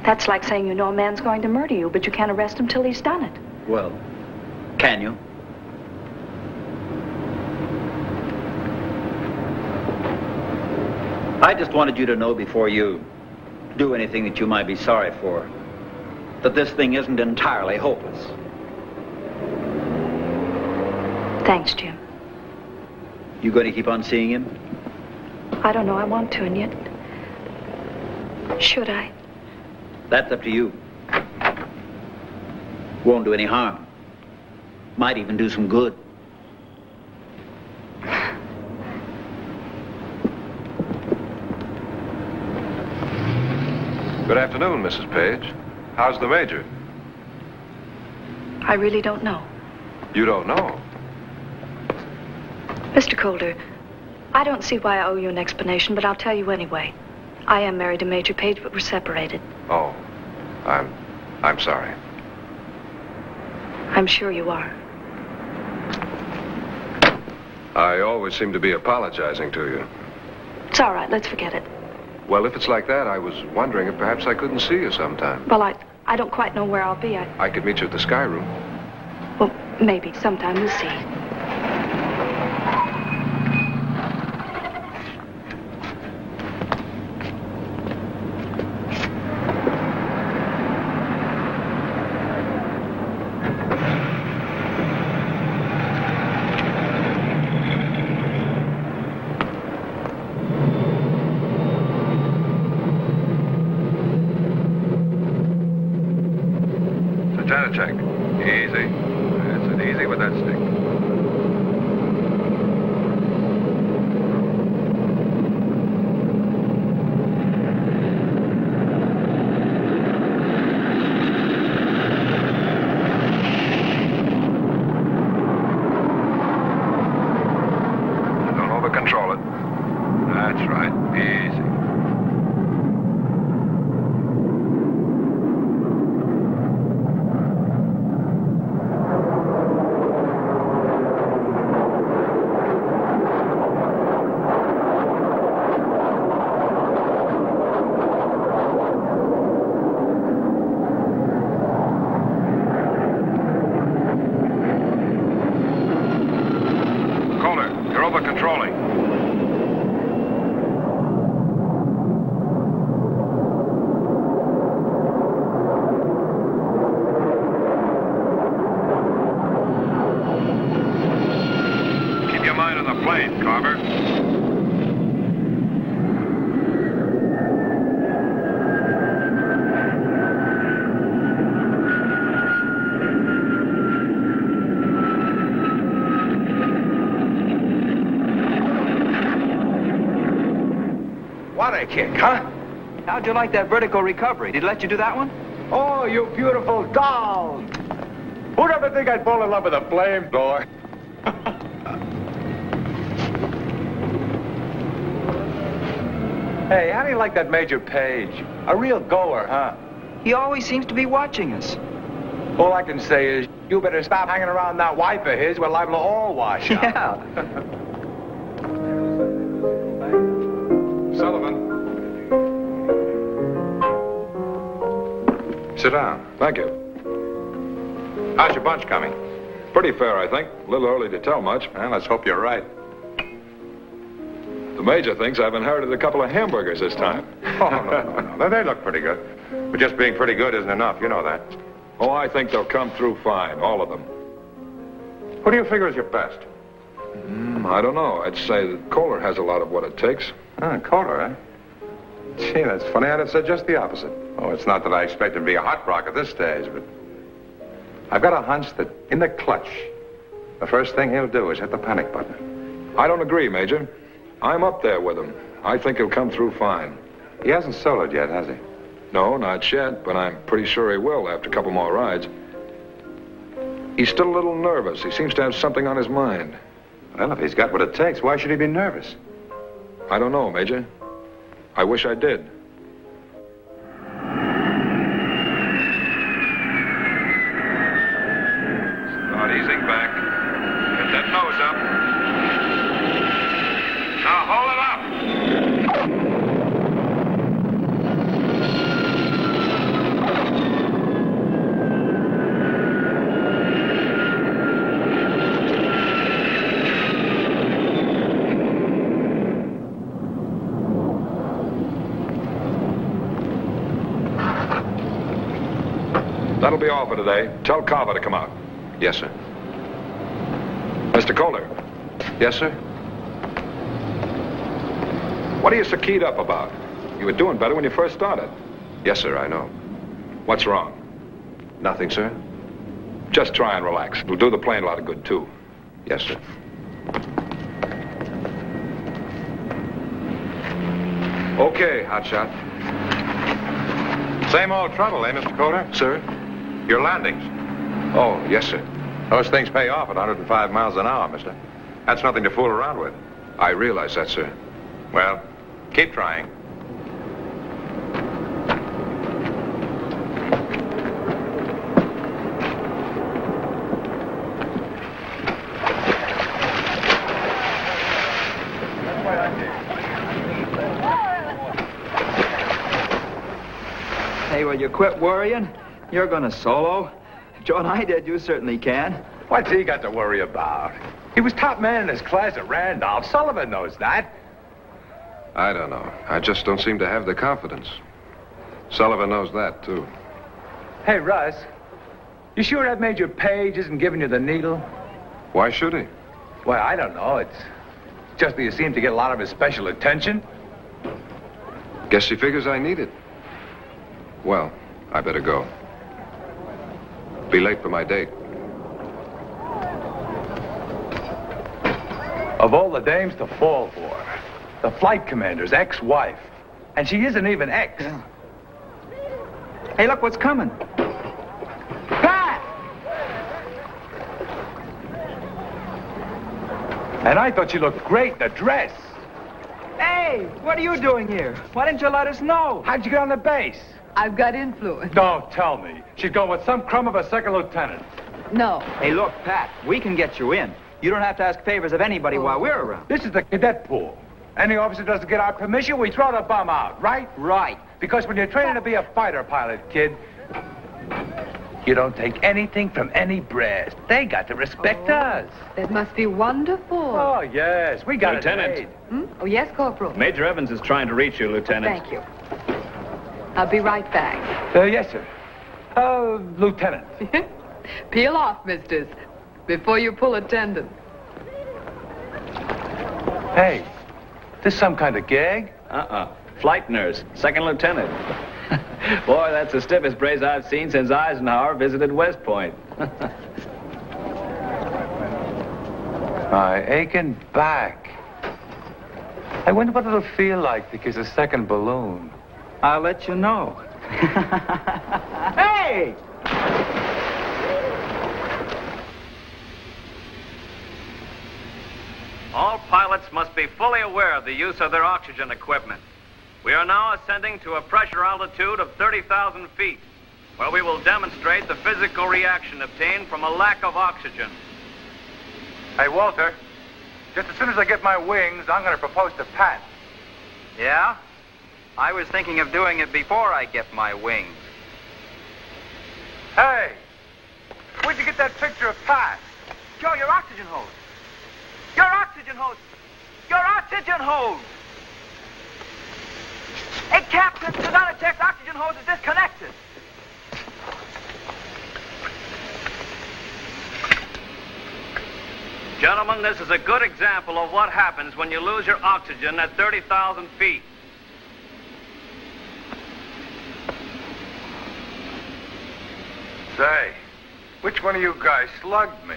That's like saying you know a man's going to murder you, but you can't arrest him till he's done it. Well, can you? I just wanted you to know before you do anything that you might be sorry for, that this thing isn't entirely hopeless. Thanks, Jim. You going to keep on seeing him? I don't know I want to, and yet... Should I? That's up to you. Won't do any harm. Might even do some good. Good afternoon, Mrs. Page. How's the Major? I really don't know. You don't know? Mr. Calder, I don't see why I owe you an explanation, but I'll tell you anyway. I am married to Major Page, but we're separated. Oh, I'm sorry. I'm sure you are. I always seem to be apologizing to you. It's all right. Let's forget it. Well, if it's like that, I was wondering if perhaps I couldn't see you sometime. Well, I don't quite know where I'll be. I could meet you at the Sky Room. Well, maybe. Sometime. We'll see. Check. Easy. That's it. Easy with that stick. Don't over-control it. That's right. Easy. What a kick, huh? How'd you like that vertical recovery? Did he let you do that one? Oh, you beautiful doll! Who'd ever think I'd fall in love with a flamethrower? Hey, how do you like that Major Page? A real goer, huh? He always seems to be watching us. All I can say is, you better stop hanging around that wife of his. We're liable to all wash out. Yeah. Sullivan. Sit down. Thank you. How's your bunch coming? Pretty fair, I think. A little early to tell much. Well, let's hope you're right. The Major thinks I've inherited a couple of hamburgers this time. Oh, no. They look pretty good. But just being pretty good isn't enough. You know that. Oh, I think they'll come through fine, all of them. Who do you figure is your best? I don't know. I'd say that Kohler has a lot of what it takes. Kohler, eh? Gee, that's funny. I'd have said just the opposite. Oh, it's not that I expect him to be a hot rock at this stage, but I've got a hunch that in the clutch, the first thing he'll do is hit the panic button. I don't agree, Major. I'm up there with him. I think he'll come through fine. He hasn't soloed yet, has he? No, not yet, but I'm pretty sure he will after a couple more rides. He's still a little nervous. He seems to have something on his mind. Well, if he's got what it takes, why should he be nervous? I don't know, Major. I wish I did. all for today. Tell Carver to come out. Yes, sir. Mr. Kohler, Yes, sir. what are you so keyed up about? You were doing better when you first started. Yes, sir, I know. What's wrong? Nothing, sir. Just try and relax. It'll do the plane a lot of good, too. Yes, sir. Okay, hotshot. Same old trouble, eh, Mr. Kohler? Sir? Your landings. Oh, yes, sir. Those things pay off at 105 miles an hour, mister. That's nothing to fool around with. I realize that, sir. Well, keep trying. Hey, will you quit worrying? You're gonna solo. Joe and I did, you certainly can. What's he got to worry about? He was top man in his class at Randolph. Sullivan knows that. I don't know. I just don't seem to have the confidence. Sullivan knows that, too. Hey, Russ, you sure that Major Page isn't giving you the needle? Why should he? Well, I don't know. It's just that you seem to get a lot of his special attention. Guess he figures I need it. Well, I better go. Be late for my date. Of all the dames to fall for, the flight commander's ex-wife. And she isn't even ex. Yeah. Hey, look what's coming. Pat! And I thought you looked great in a dress. Hey, what are you doing here? Why didn't you let us know? How'd you get on the base? I've got influence. Don't tell me. She's going with some crumb of a second lieutenant. No. Hey, look, Pat, we can get you in. You don't have to ask favors of anybody while we're around. This is the cadet pool. Any officer doesn't get our permission, we throw the bum out, right? Right. Because when you're training to be a fighter pilot, kid, you don't take anything from any brass. They got to respect us. That must be wonderful. Oh, yes. We got Lieutenant. it made. Oh, yes, Corporal. Major Evans is trying to reach you, Lieutenant. Thank you. I'll be right back. Yes, sir. Lieutenant. Peel off, misters, before you pull a tendon. Hey, this some kind of gag? Flight nurse, second lieutenant. Boy, that's the stiffest brace I've seen since Eisenhower visited West Point. My aching back. I wonder what it'll feel like to kiss a second balloon. I'll let you know. Hey! All pilots must be fully aware of the use of their oxygen equipment. We are now ascending to a pressure altitude of 30,000 feet, where we will demonstrate the physical reaction obtained from a lack of oxygen. Hey, Walter, just as soon as I get my wings, I'm going to propose to Pat. Yeah? I was thinking of doing it before I get my wings. Hey, where'd you get that picture of Pat? Joe, your oxygen hose. Your oxygen hose. Your oxygen hose. Hey, Captain, Sedonachek's oxygen hose is disconnected. Gentlemen, this is a good example of what happens when you lose your oxygen at 30,000 feet. Say, which one of you guys slugged me?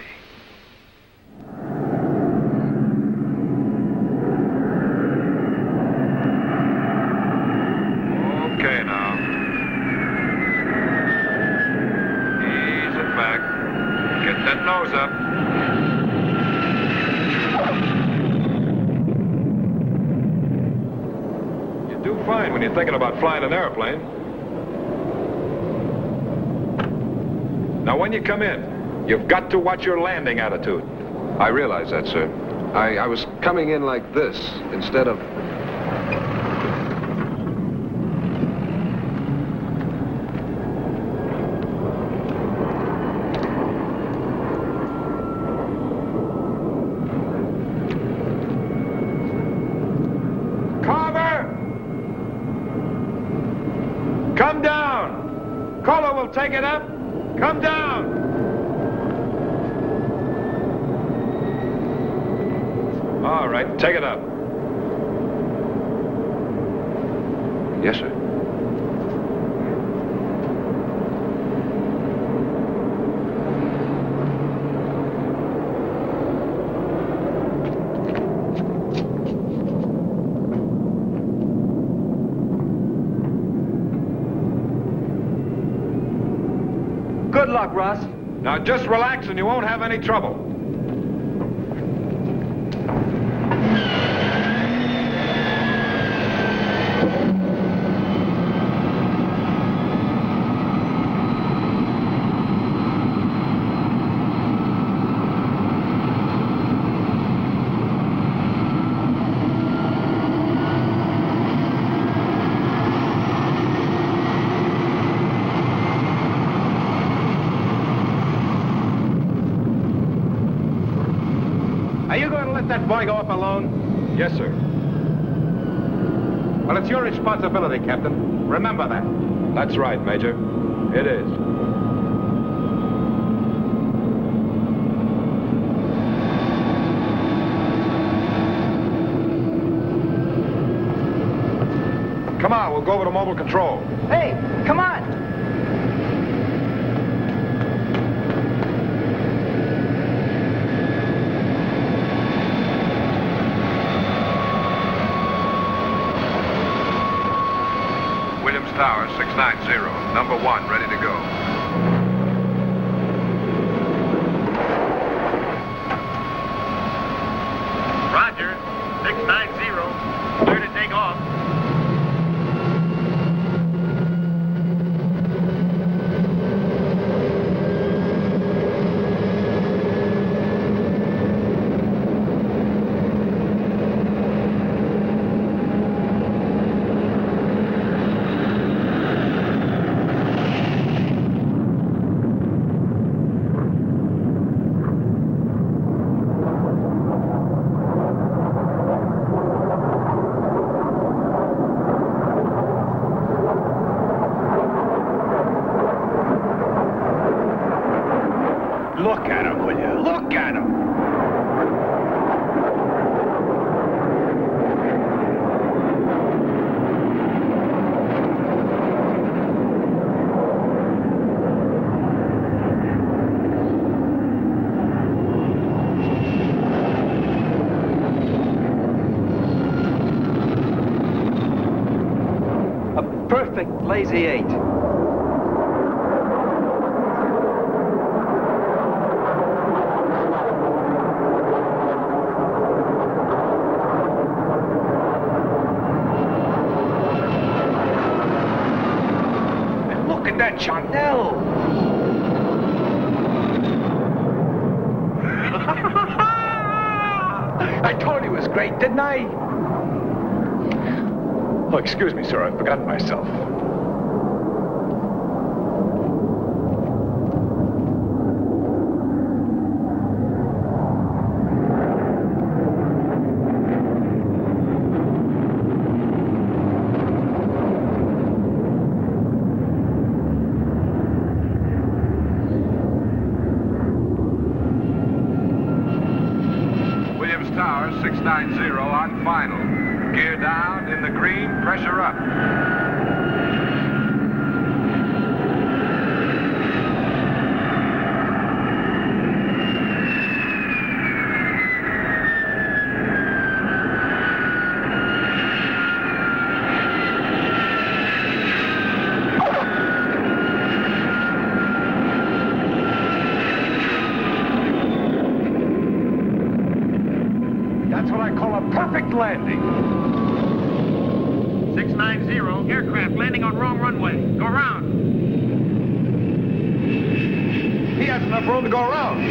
Okay, now. Ease it back. Get that nose up. You do fine when you're thinking about flying an airplane. Now, when you come in, you've got to watch your landing attitude. I realize that, sir. I was coming in like this instead of... Come down. Kohler will take it up. Come right. Take it up. Yes, sir. Good luck, Russ. Now just relax and you won't have any trouble. Are you going to let that boy go up alone? Yes, sir. Well, it's your responsibility, Captain. Remember that. That's right, Major. It is. Come on, we'll go over to mobile control. Hey, come on. Williams Tower, 690. Number 1, ready to go. Roger, 690. Clear to take off. Look at him, will you? Look at him. A perfect lazy 8. Look at that Chandel. I told you it was great, didn't I? Oh, excuse me, sir. I've forgotten myself. Williams Tower, 690 on final. Gear down, in the green, pressure up. That's what I call a perfect landing. 690, aircraft landing on wrong runway. Go around. He has enough room to go around.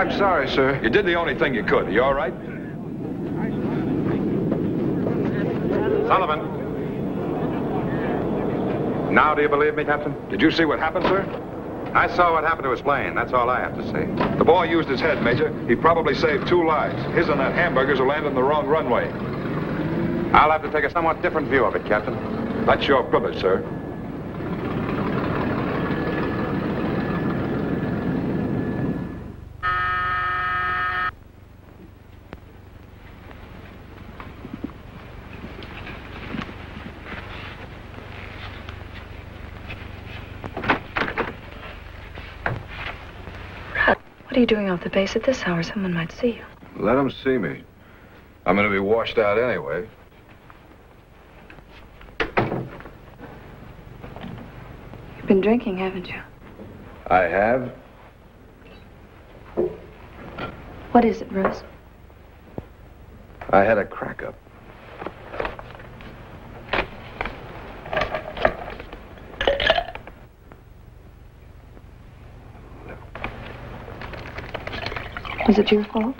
I'm sorry, sir. You did the only thing you could. Are you all right? Sullivan. Now do you believe me, Captain? Did you see what happened, sir? I saw what happened to his plane. That's all I have to say. The boy used his head, Major. He probably saved 2 lives. His and that hamburger's are landing on the wrong runway. I'll have to take a somewhat different view of it, Captain. That's your privilege, sir. What are you doing off the base at this hour? Someone might see you. Let them see me. I'm going to be washed out anyway. You've been drinking, haven't you? I have. What is it, Russ? I had a crack up. Was it your fault?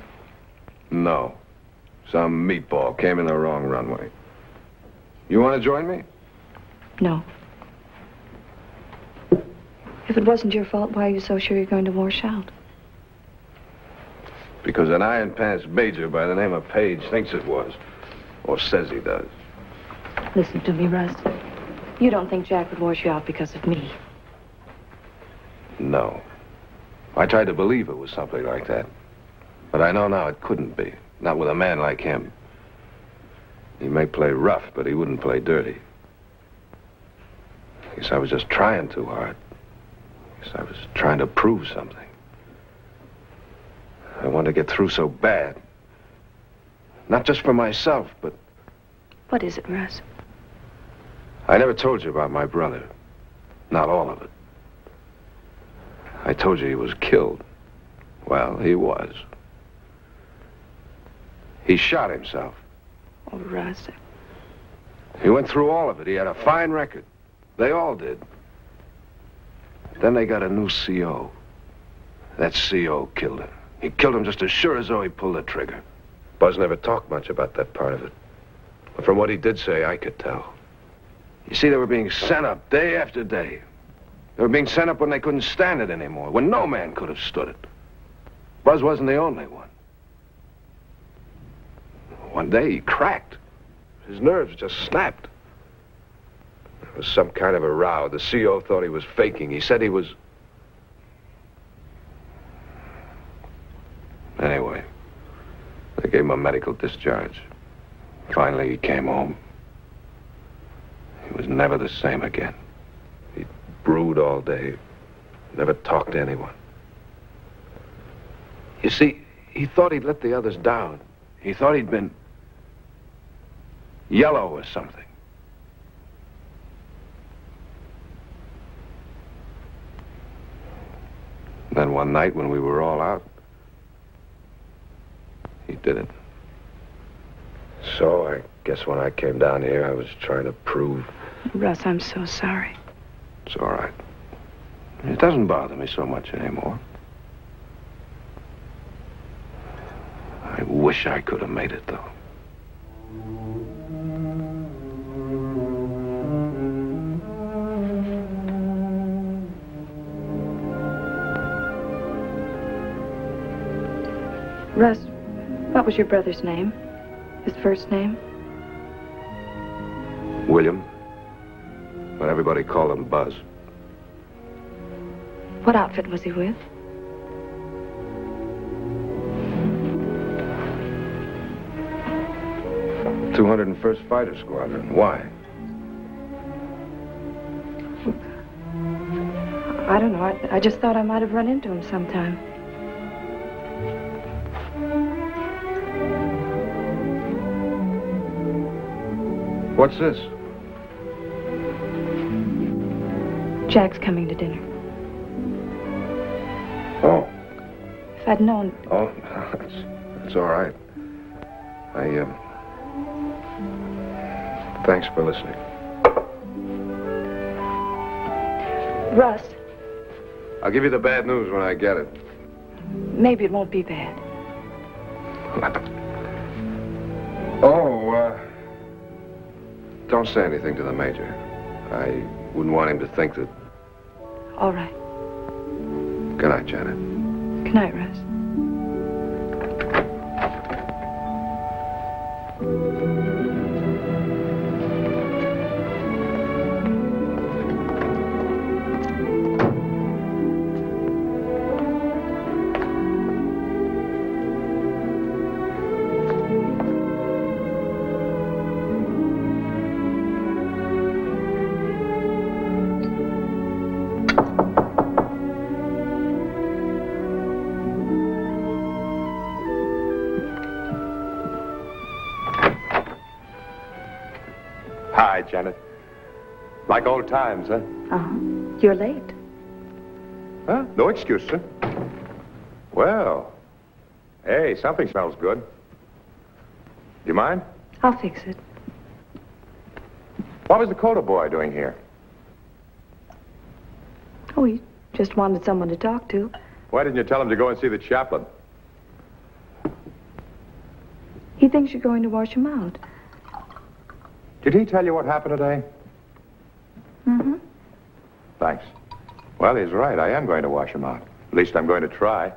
No. Some meatball came in the wrong runway. You want to join me? No. If it wasn't your fault, why are you so sure you're going to wash out? Because an iron pants major by the name of Page thinks it was. Or says he does. Listen to me, Russ. You don't think Jack would wash you out because of me? No. I tried to believe it was something like that. But I know now it couldn't be. Not with a man like him. He may play rough, but he wouldn't play dirty. I guess I was just trying too hard. I guess I was trying to prove something. I wanted to get through so bad. Not just for myself, but... What is it, Russ? I never told you about my brother. Not all of it. I told you he was killed. Well, he was. He shot himself. Oh, Russ. He went through all of it. He had a fine record. They all did. Then they got a new CO. That CO killed him. He killed him just as sure as though he pulled the trigger. Buzz never talked much about that part of it. But from what he did say, I could tell. You see, they were being sent up day after day. They were being sent up when they couldn't stand it anymore, when no man could have stood it. Buzz wasn't the only one. One day he cracked. His nerves just snapped. There was some kind of a row. The CO thought he was faking. He said he was... Anyway, they gave him a medical discharge. Finally, he came home. He was never the same again. He'd brood all day, never talked to anyone. You see, he thought he'd let the others down. He thought he'd been yellow or something. Then one night when we were all out, he did it. So I guess when I came down here, I was trying to prove... Russ, I'm so sorry. It's all right. It doesn't bother me so much anymore. I wish I could have made it, though. Russ, what was your brother's name? His first name? William. But everybody called him Buzz. What outfit was he with? The 201st Fighter Squadron. Why? I don't know. I just thought I might have run into him sometime. What's this? Jack's coming to dinner. Oh. If I'd known... Oh, that's all right. Thanks for listening. Russ. I'll give you the bad news when I get it. Maybe it won't be bad. Don't say anything to the Major. I wouldn't want him to think that... All right. Good night, Janet. Good night, Russ. Hi, Janet. Like old times, huh? Uh-huh. You're late. Huh? No excuse, sir. Well, hey, something smells good. Do you mind? I'll fix it. What was the Coda boy doing here? Oh, he just wanted someone to talk to. Why didn't you tell him to go and see the chaplain? He thinks you're going to wash him out. Did he tell you what happened today? Mm-hmm. Thanks. Well, he's right. I am going to wash him out. At least I'm going to try.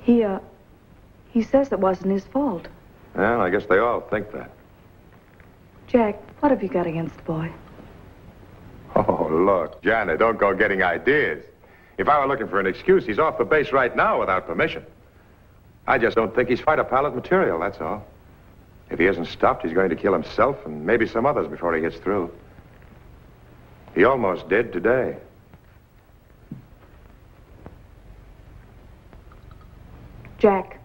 He says it wasn't his fault. Well, I guess they all think that. Jack, what have you got against the boy? Oh, look, Janet, don't go getting ideas. If I were looking for an excuse, he's off the base right now without permission. I just don't think he's fighter pilot material, that's all. If he isn't stopped, he's going to kill himself and maybe some others before he gets through. He almost did today. Jack,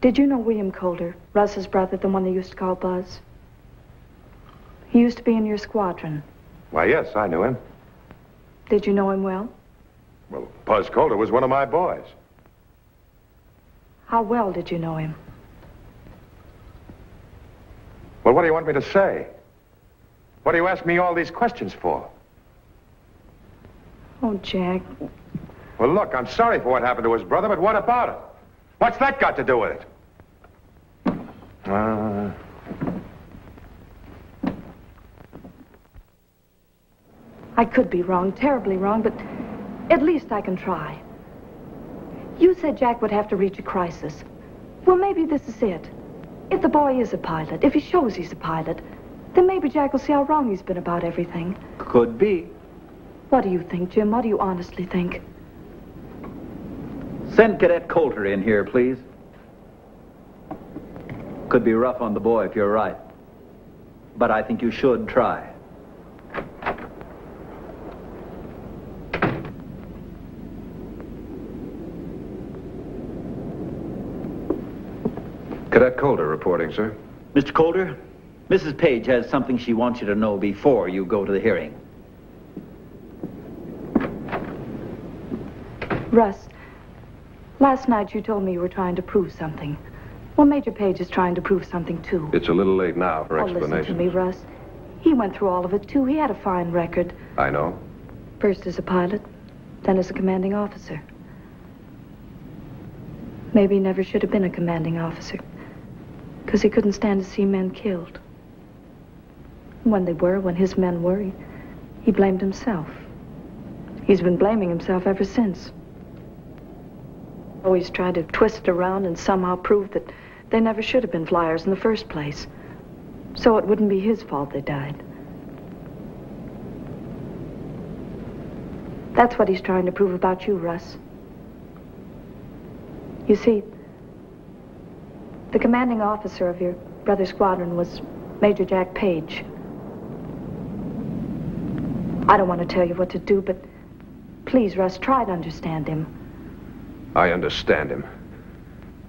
did you know William Coulter, Russ's brother, the one they used to call Buzz? He used to be in your squadron. Why, yes, I knew him. Did you know him well? Well, Buzz Coulter was one of my boys. How well did you know him? Well, what do you want me to say? What do you ask me all these questions for? Oh, Jack. Well, look, I'm sorry for what happened to his brother, but what about it? What's that got to do with it? I could be wrong, terribly wrong, but at least I can try. You said Jack would have to reach a crisis. Well, maybe this is it. If the boy is a pilot, if he shows he's a pilot, then maybe Jack will see how wrong he's been about everything. Could be. What do you think, Jim? What do you honestly think? Send Cadet Coulter in here, please. Could be rough on the boy if you're right. But I think you should try. Cadet Coulter reporting, sir. Mr. Coulter, Mrs. Page has something she wants you to know before you go to the hearing. Russ, last night you told me you were trying to prove something. Well, Major Page is trying to prove something, too. It's a little late now for Listen explanation. to me, Russ. He went through all of it, too. He had a fine record. I know. First as a pilot, then as a commanding officer. Maybe he never should have been a commanding officer. Because he couldn't stand to see men killed. When his men were, he blamed himself. He's been blaming himself ever since. Always tried to twist it around and somehow prove that they never should have been flyers in the first place. So it wouldn't be his fault they died. That's what he's trying to prove about you, Russ. You see, the commanding officer of your brother's squadron was Major Jack Page. I don't want to tell you what to do, but please, Russ, try to understand him. I understand him.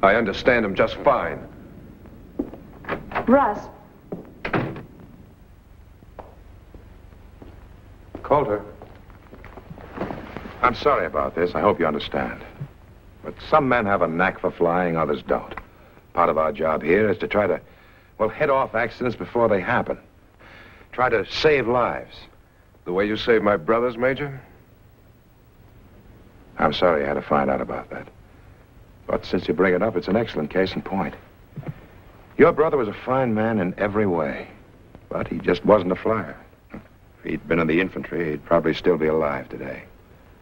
I understand him just fine. Russ. Coulter, I'm sorry about this. I hope you understand. But some men have a knack for flying, others don't. Part of our job here is to try to, well, head off accidents before they happen. Try to save lives. The way you saved my brothers, Major? I'm sorry you had to find out about that. But since you bring it up, it's an excellent case in point. Your brother was a fine man in every way, but he just wasn't a flyer. If he'd been in the infantry, he'd probably still be alive today.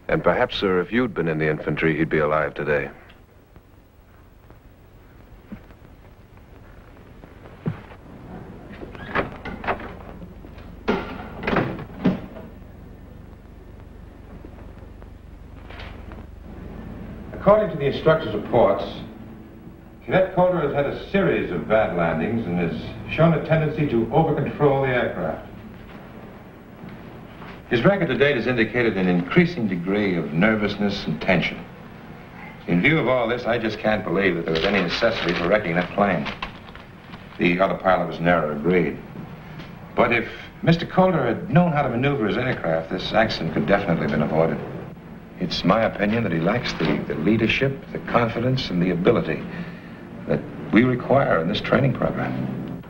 And perhaps, sir, if you'd been in the infantry, he'd be alive today. According to the instructor's reports, Cadet Calder has had a series of bad landings and has shown a tendency to over-control the aircraft. His record to date has indicated an increasing degree of nervousness and tension. In view of all this, I just can't believe that there was any necessity for wrecking that plane. The other pilot was nearer agreed. But if Mr. Calder had known how to maneuver his aircraft, this accident could definitely have been avoided. It's my opinion that he lacks the leadership, the confidence, and the ability that we require in this training program.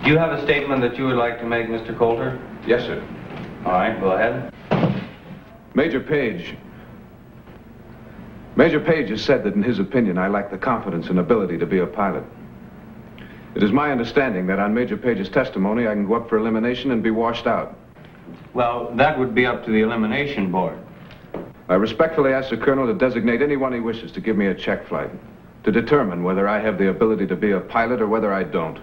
Do you have a statement that you would like to make, Mr. Coulter? Yes, sir. All right, go ahead. Major Page has said that in his opinion, I lack the confidence and ability to be a pilot. It is my understanding that on Major Page's testimony, I can go up for elimination and be washed out. Well, that would be up to the elimination board. I respectfully ask the Colonel to designate anyone he wishes to give me a check flight, to determine whether I have the ability to be a pilot or whether I don't.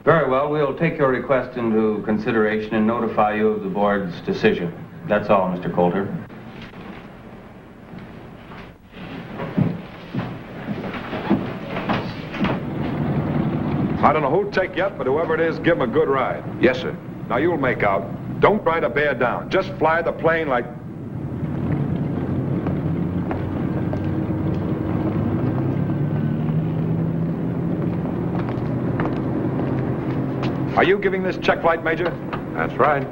Very well, we'll take your request into consideration and notify you of the board's decision. That's all, Mr. Coulter. I don't know who'll take yet, but whoever it is, give him a good ride. Yes, sir. Now, you'll make out. Don't try to bear down. Just fly the plane like... Are you giving this check flight, Major? That's right.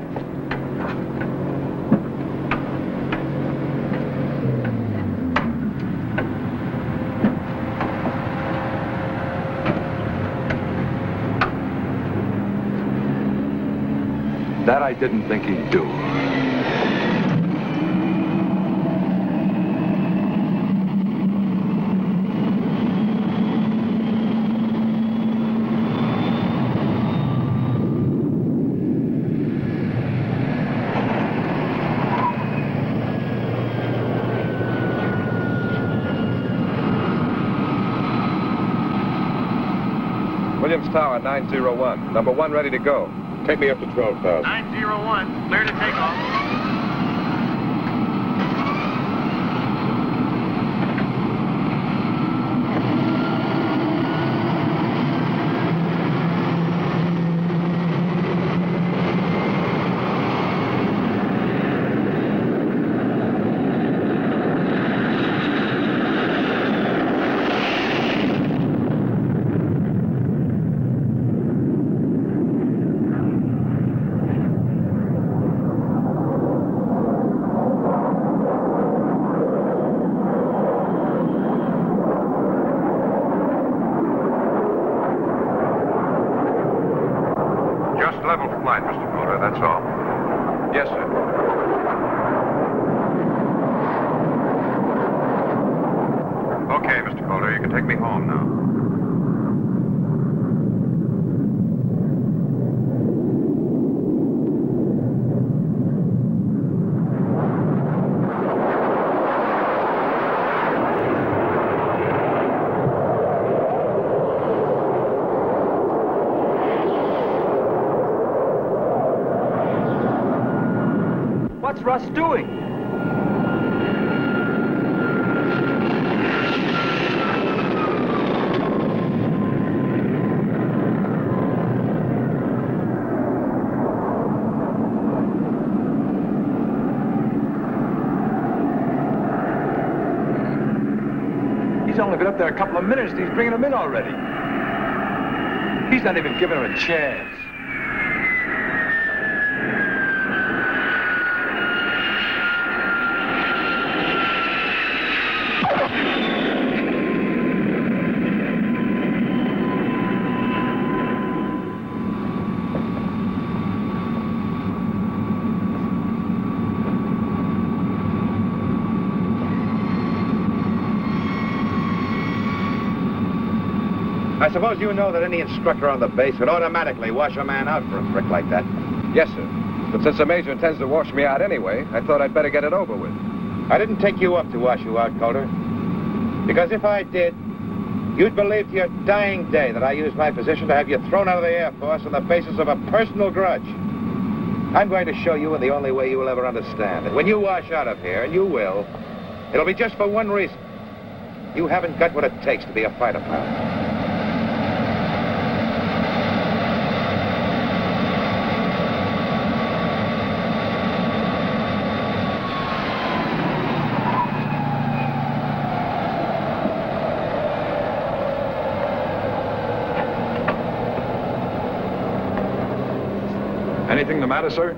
That I didn't think he'd do. Williams Tower, 901. Number 1 ready to go. Take me up to 12,000. 901, clear to take off. Level flight, Mr. Coulter, that's all. Yes, sir. Okay, Mr. Coulter, you can take me home now. What's Russ doing? He's only been up there a couple of minutes and he's bringing them in already. He's not even giving him a chance. I suppose you know that any instructor on the base would automatically wash a man out for a trick like that. Yes, sir. But since the major intends to wash me out anyway, I thought I'd better get it over with. I didn't take you up to wash you out, Calder. Because if I did, you'd believe to your dying day that I used my position to have you thrown out of the Air Force on the basis of a personal grudge. I'm going to show you in the only way you will ever understand that when you wash out of here, and you will, it'll be just for one reason. You haven't got what it takes to be a fighter pilot. Anything the matter, sir?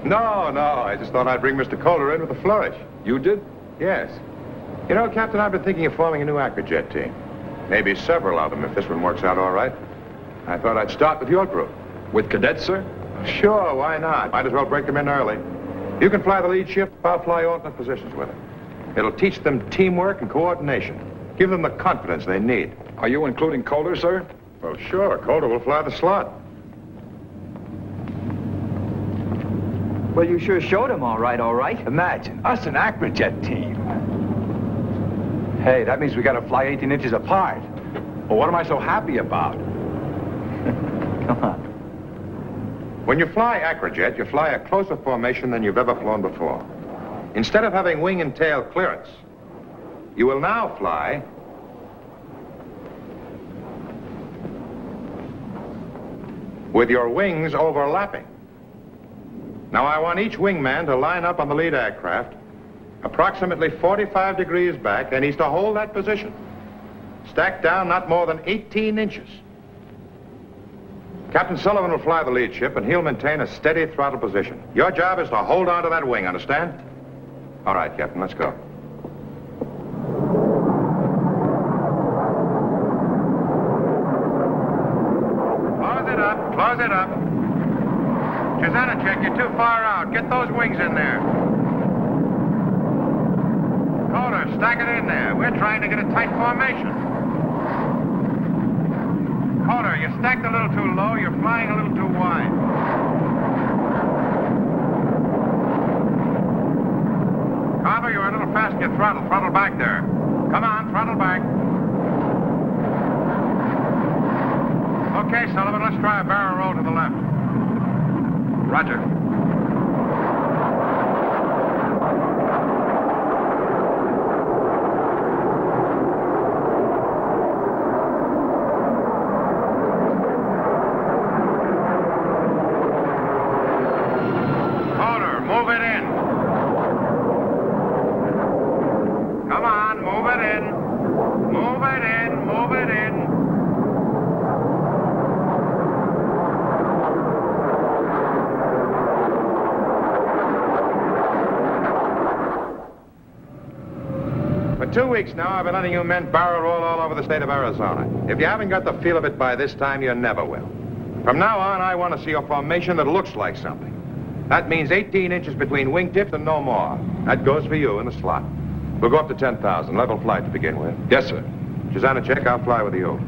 No. I just thought I'd bring Mr. Calder in with a flourish. You did? Yes. You know, Captain, I've been thinking of forming a new Acrojet team. Maybe several of them if this one works out all right. I thought I'd start with your group. With cadets, sir? Sure, why not? Might as well break them in early. You can fly the lead ship, I'll fly alternate positions with them. It'll teach them teamwork and coordination. Give them the confidence they need. Are you including Calder, sir? Well, sure. Calder will fly the slot. Well, you sure showed him all right. Imagine, us an Acrojet team. Hey, that means we gotta fly 18 inches apart. Well, what am I so happy about? Come on. When you fly Acrojet, you fly a closer formation than you've ever flown before. Instead of having wing and tail clearance, you will now fly with your wings overlapping. Now, I want each wingman to line up on the lead aircraft approximately 45 degrees back, and he's to hold that position. Stacked down not more than 18 inches. Captain Sullivan will fly the lead ship, and he'll maintain a steady throttle position. Your job is to hold on to that wing, understand? All right, Captain, let's go. Close it up. Check, you're too far out. Get those wings in there. Calder, stack it in there. We're trying to get a tight formation. Calder, you stacked a little too low. You're flying a little too wide. Carver, you're a little fast in your throttle. Throttle back there. Come on, throttle back. Okay, Sullivan, let's try a barrel roll to the left. Roger. Calder, move it in. Come on, move it in. Move it in, move it in. For 2 weeks now, I've been letting you men barrel roll all over the state of Arizona. If you haven't got the feel of it by this time, you never will. From now on, I want to see a formation that looks like something. That means 18 inches between wingtips and no more. That goes for you in the slot. We'll go up to 10,000, level flight to begin with. Yes, sir. Check, I'll fly with you.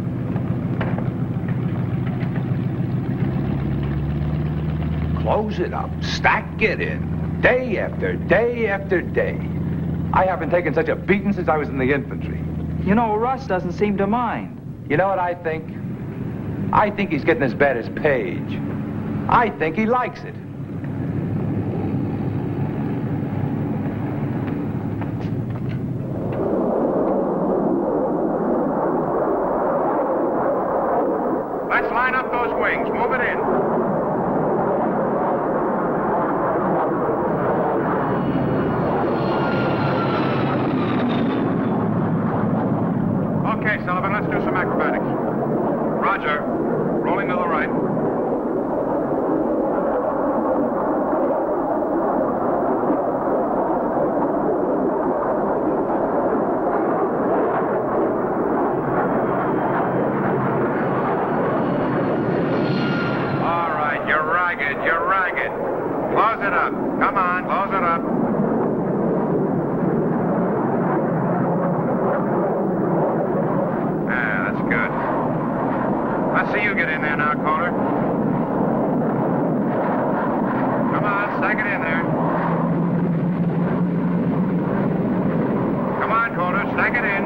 Close it up. Stack it in. Day after day after day. I haven't taken such a beating since I was in the infantry. You know, Russ doesn't seem to mind. You know what I think? I think he's getting as bad as Page. I think he likes it. Let's line up those wings. Move it in. Okay, Sullivan, let's do some acrobatics. Roger. Rolling to the right. All right, you're ragged. You're ragged. Close it up. Come on, close it up. Let's see you get in there now, Calder. Come on, stack it in there. Come on, Calder, stack it in.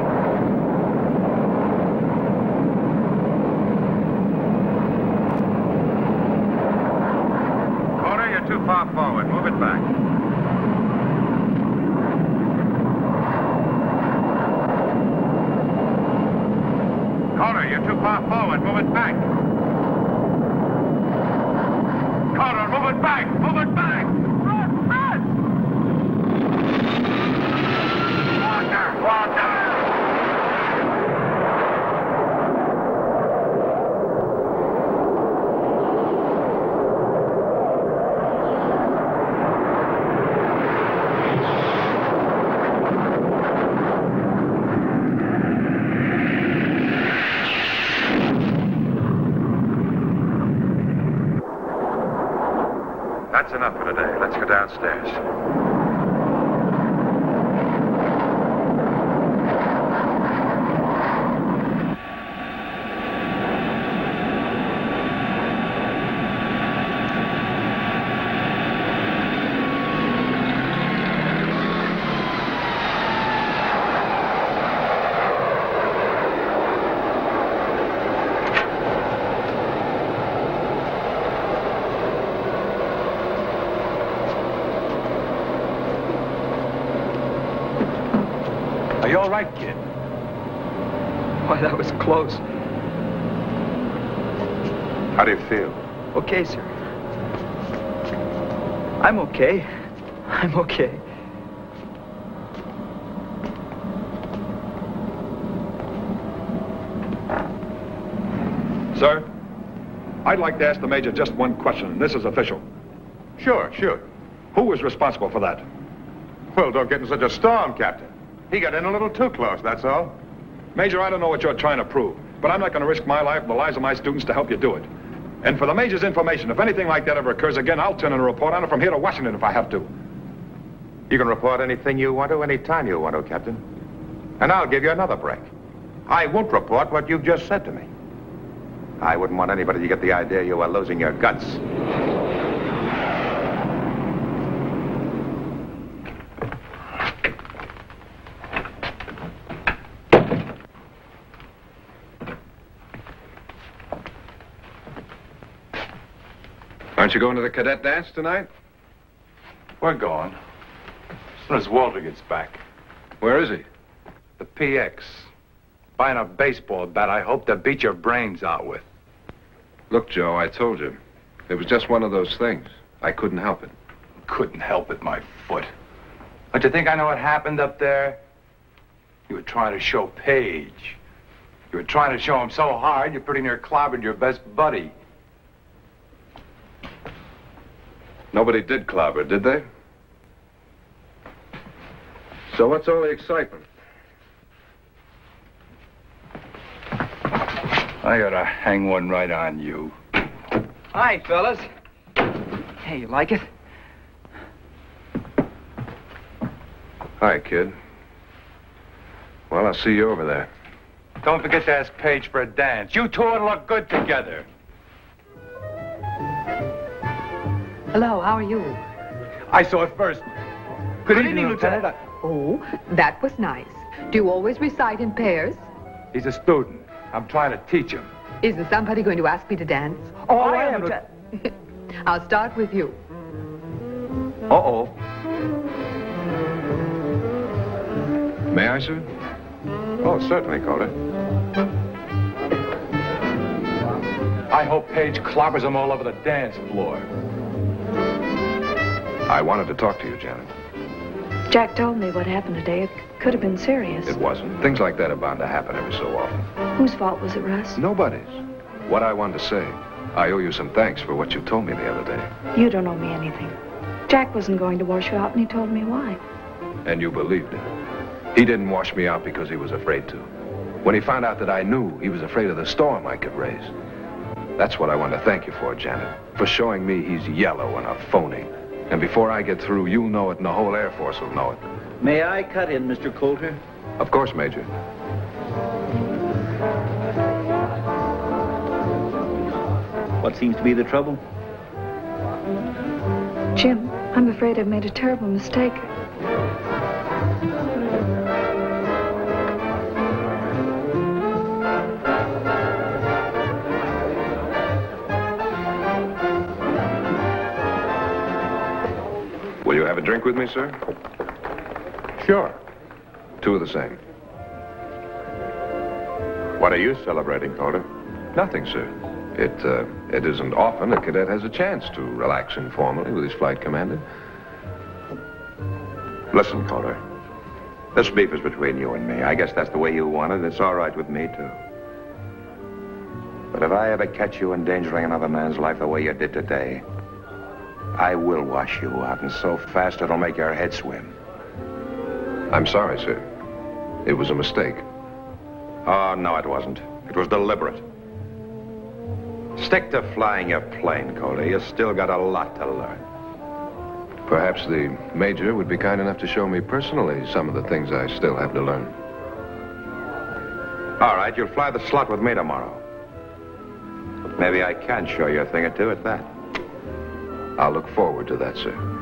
Calder, you're too far forward. Move it back. Calder, you're too far forward. Move it back. Calder, move it back. Move it back. Run, run! Walker, Walker! That's enough for today. Let's go downstairs. Are you all right, kid? Why, that was close. How do you feel? Okay, sir. I'm okay. I'm okay. Sir, I'd like to ask the Major just one question, and this is official. Sure, sure. Who was responsible for that? Well, don't get in such a storm, Captain. He got in a little too close, that's all. Major, I don't know what you're trying to prove, but I'm not going to risk my life and the lives of my students to help you do it. And for the Major's information, if anything like that ever occurs again, I'll turn in a report on it from here to Washington if I have to. You can report anything you want to, anytime you want to, Captain. And I'll give you another break. I won't report what you've just said to me. I wouldn't want anybody to get the idea you are losing your guts. Aren't you going to the cadet dance tonight? We're going. As soon as Walter gets back. Where is he? The PX. Buying a baseball bat I hope to beat your brains out with. Look, Joe, I told you. It was just one of those things. I couldn't help it. Couldn't help it, my foot. Don't you think I know what happened up there? You were trying to show Paige. You were trying to show him so hard you pretty near clobbered your best buddy. Nobody did clobber, did they? So what's all the excitement? I ought to hang one right on you. Hi, fellas. Hey, you like it? Hi, kid. Well, I'll see you over there. Don't forget to ask Paige for a dance. You two would look good together. Hello, how are you? I saw it first. Good evening, Lieutenant. Oh, that was nice. Do you always recite in pairs? He's a student. I'm trying to teach him. Isn't somebody going to ask me to dance? Oh, I am, Lieutenant. I'll start with you. Uh-oh. May I, sir? Oh, certainly, Calder. I hope Paige clobbers him all over the dance floor. I wanted to talk to you, Janet. Jack told me what happened today. It could have been serious. It wasn't. Things like that are bound to happen every so often. Whose fault was it, Russ? Nobody's. What I wanted to say, I owe you some thanks for what you told me the other day. You don't owe me anything. Jack wasn't going to wash you out, and he told me why. And you believed him. He didn't wash me out because he was afraid to. When he found out that I knew, he was afraid of the storm I could raise. That's what I want to thank you for, Janet. For showing me he's yellow and a phony. And before I get through, you'll know it and the whole Air Force will know it. May I cut in, Mr. Coulter? Of course, Major. What seems to be the trouble? Jim, I'm afraid I've made a terrible mistake. Will you have a drink with me, sir? Sure. Two of the same. What are you celebrating, Calder? Nothing, sir. It isn't often a cadet has a chance to relax informally with his flight commander. Listen, Calder. This beef is between you and me. I guess that's the way you want it. It's all right with me, too. But if I ever catch you endangering another man's life the way you did today, I will wash you out, and so fast it'll make your head swim. I'm sorry, sir. It was a mistake. Oh, no, it wasn't. It was deliberate. Stick to flying your plane, Calder. You still got a lot to learn. Perhaps the Major would be kind enough to show me personally some of the things I still have to learn. All right, you'll fly the slot with me tomorrow. Maybe I can show you a thing or two at that. I'll look forward to that, sir.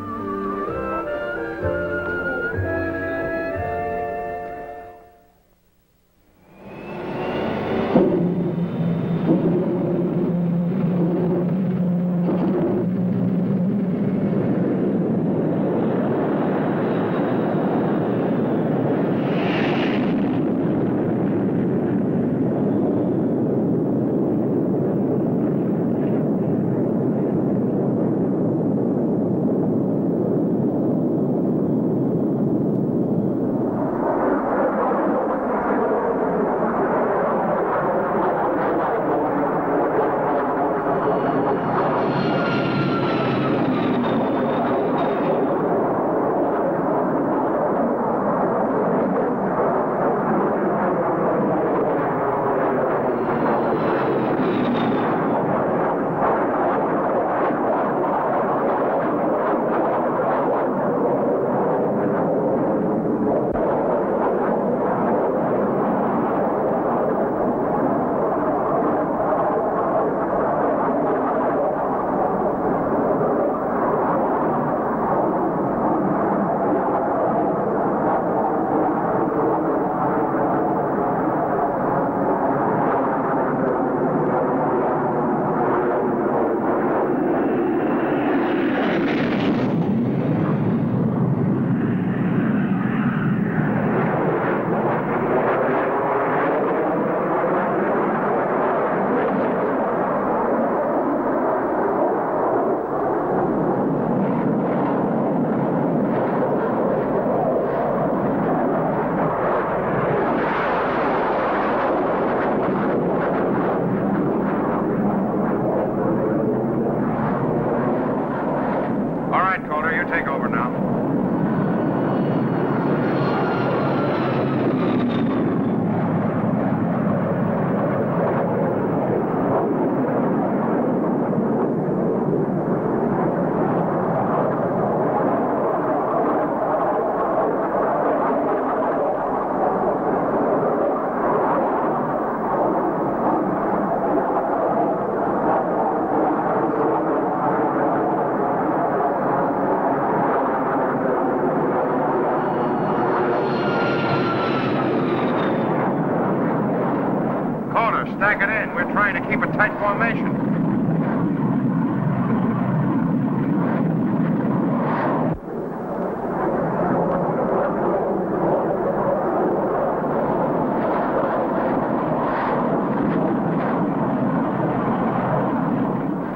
Stack it in. We're trying to keep a tight formation.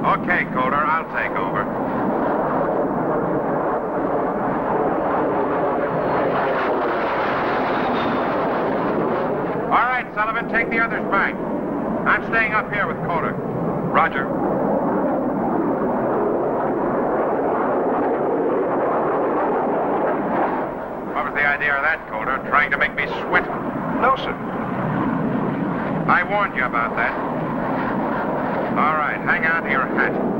Okay, Calder, I'll take over. All right, Sullivan, take the others back. I'm staying up here with Calder. Roger. What was the idea of that, Calder? Trying to make me sweat? No, sir. I warned you about that. All right, hang on to your hat.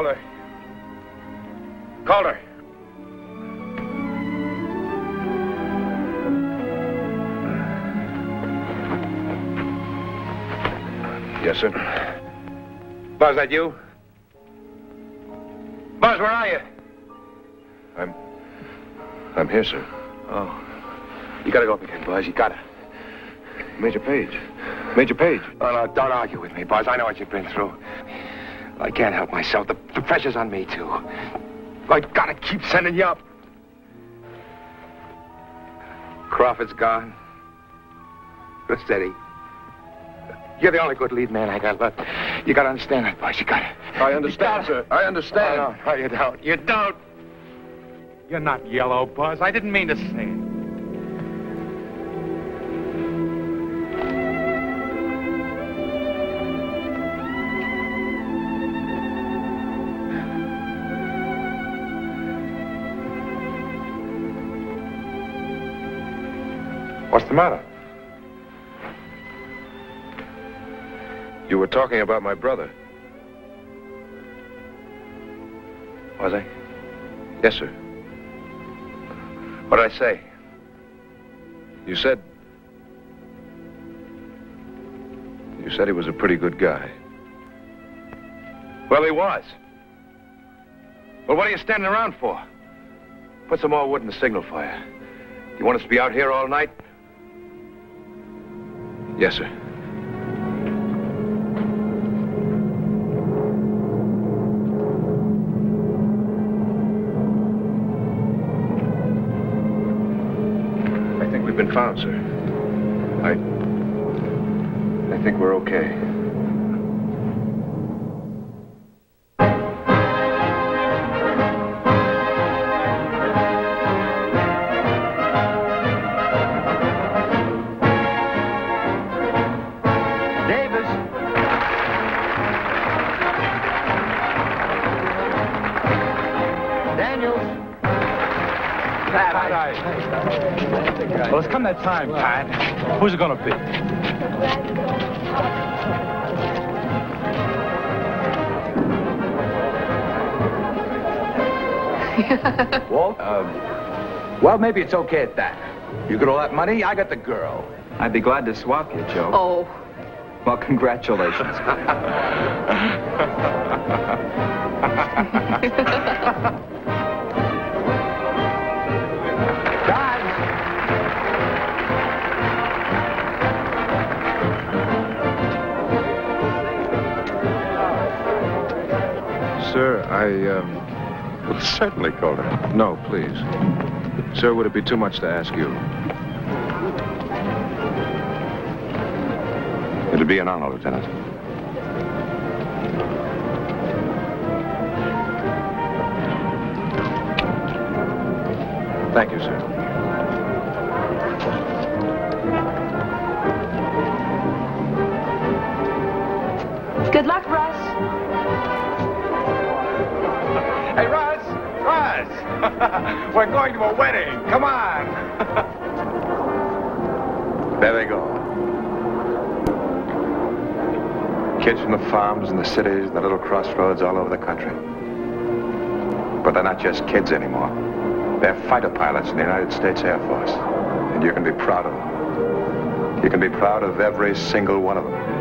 Calder. Calder. Yes, sir. Buzz, that you? Buzz, where are you? I'm here, sir. Oh. You gotta go up again, Buzz. You gotta. Major Page. Major Page. Oh, no, don't argue with me, Buzz. I know what you've been through. I can't help myself. The pressure's on me, too. I gotta keep sending you up. Crawford's gone. Go steady. You're the only good lead man I got left. You gotta understand that, Buzz. You gotta. I understand, sir. I understand. Oh, no, you don't. You don't. You're not yellow, Buzz. I didn't mean to say it. What's the matter? You were talking about my brother. Was I? Yes, sir. What did I say? You said he was a pretty good guy. Well, he was. Well, what are you standing around for? Put some more wood in the signal fire. You want us to be out here all night? Yes, sir. I think we've been found, sir. I think we're okay. Well, it's come that time, Pat. Who's it gonna be? Walt? Well, maybe it's okay at that. You get all that money, I got the girl. I'd be glad to swap you, Joe. Oh. Well, congratulations. Sir, Well, certainly, Calder. No, please. Sir, would it be too much to ask you? It'll be an honor, Lieutenant. Thank you, sir. Good luck, Russ. Hey, Russ! Russ! We're going to a wedding. Come on. There they go. Kids from the farms and the cities and the little crossroads all over the country. But they're not just kids anymore. They're fighter pilots in the United States Air Force. And you can be proud of them. You can be proud of every single one of them.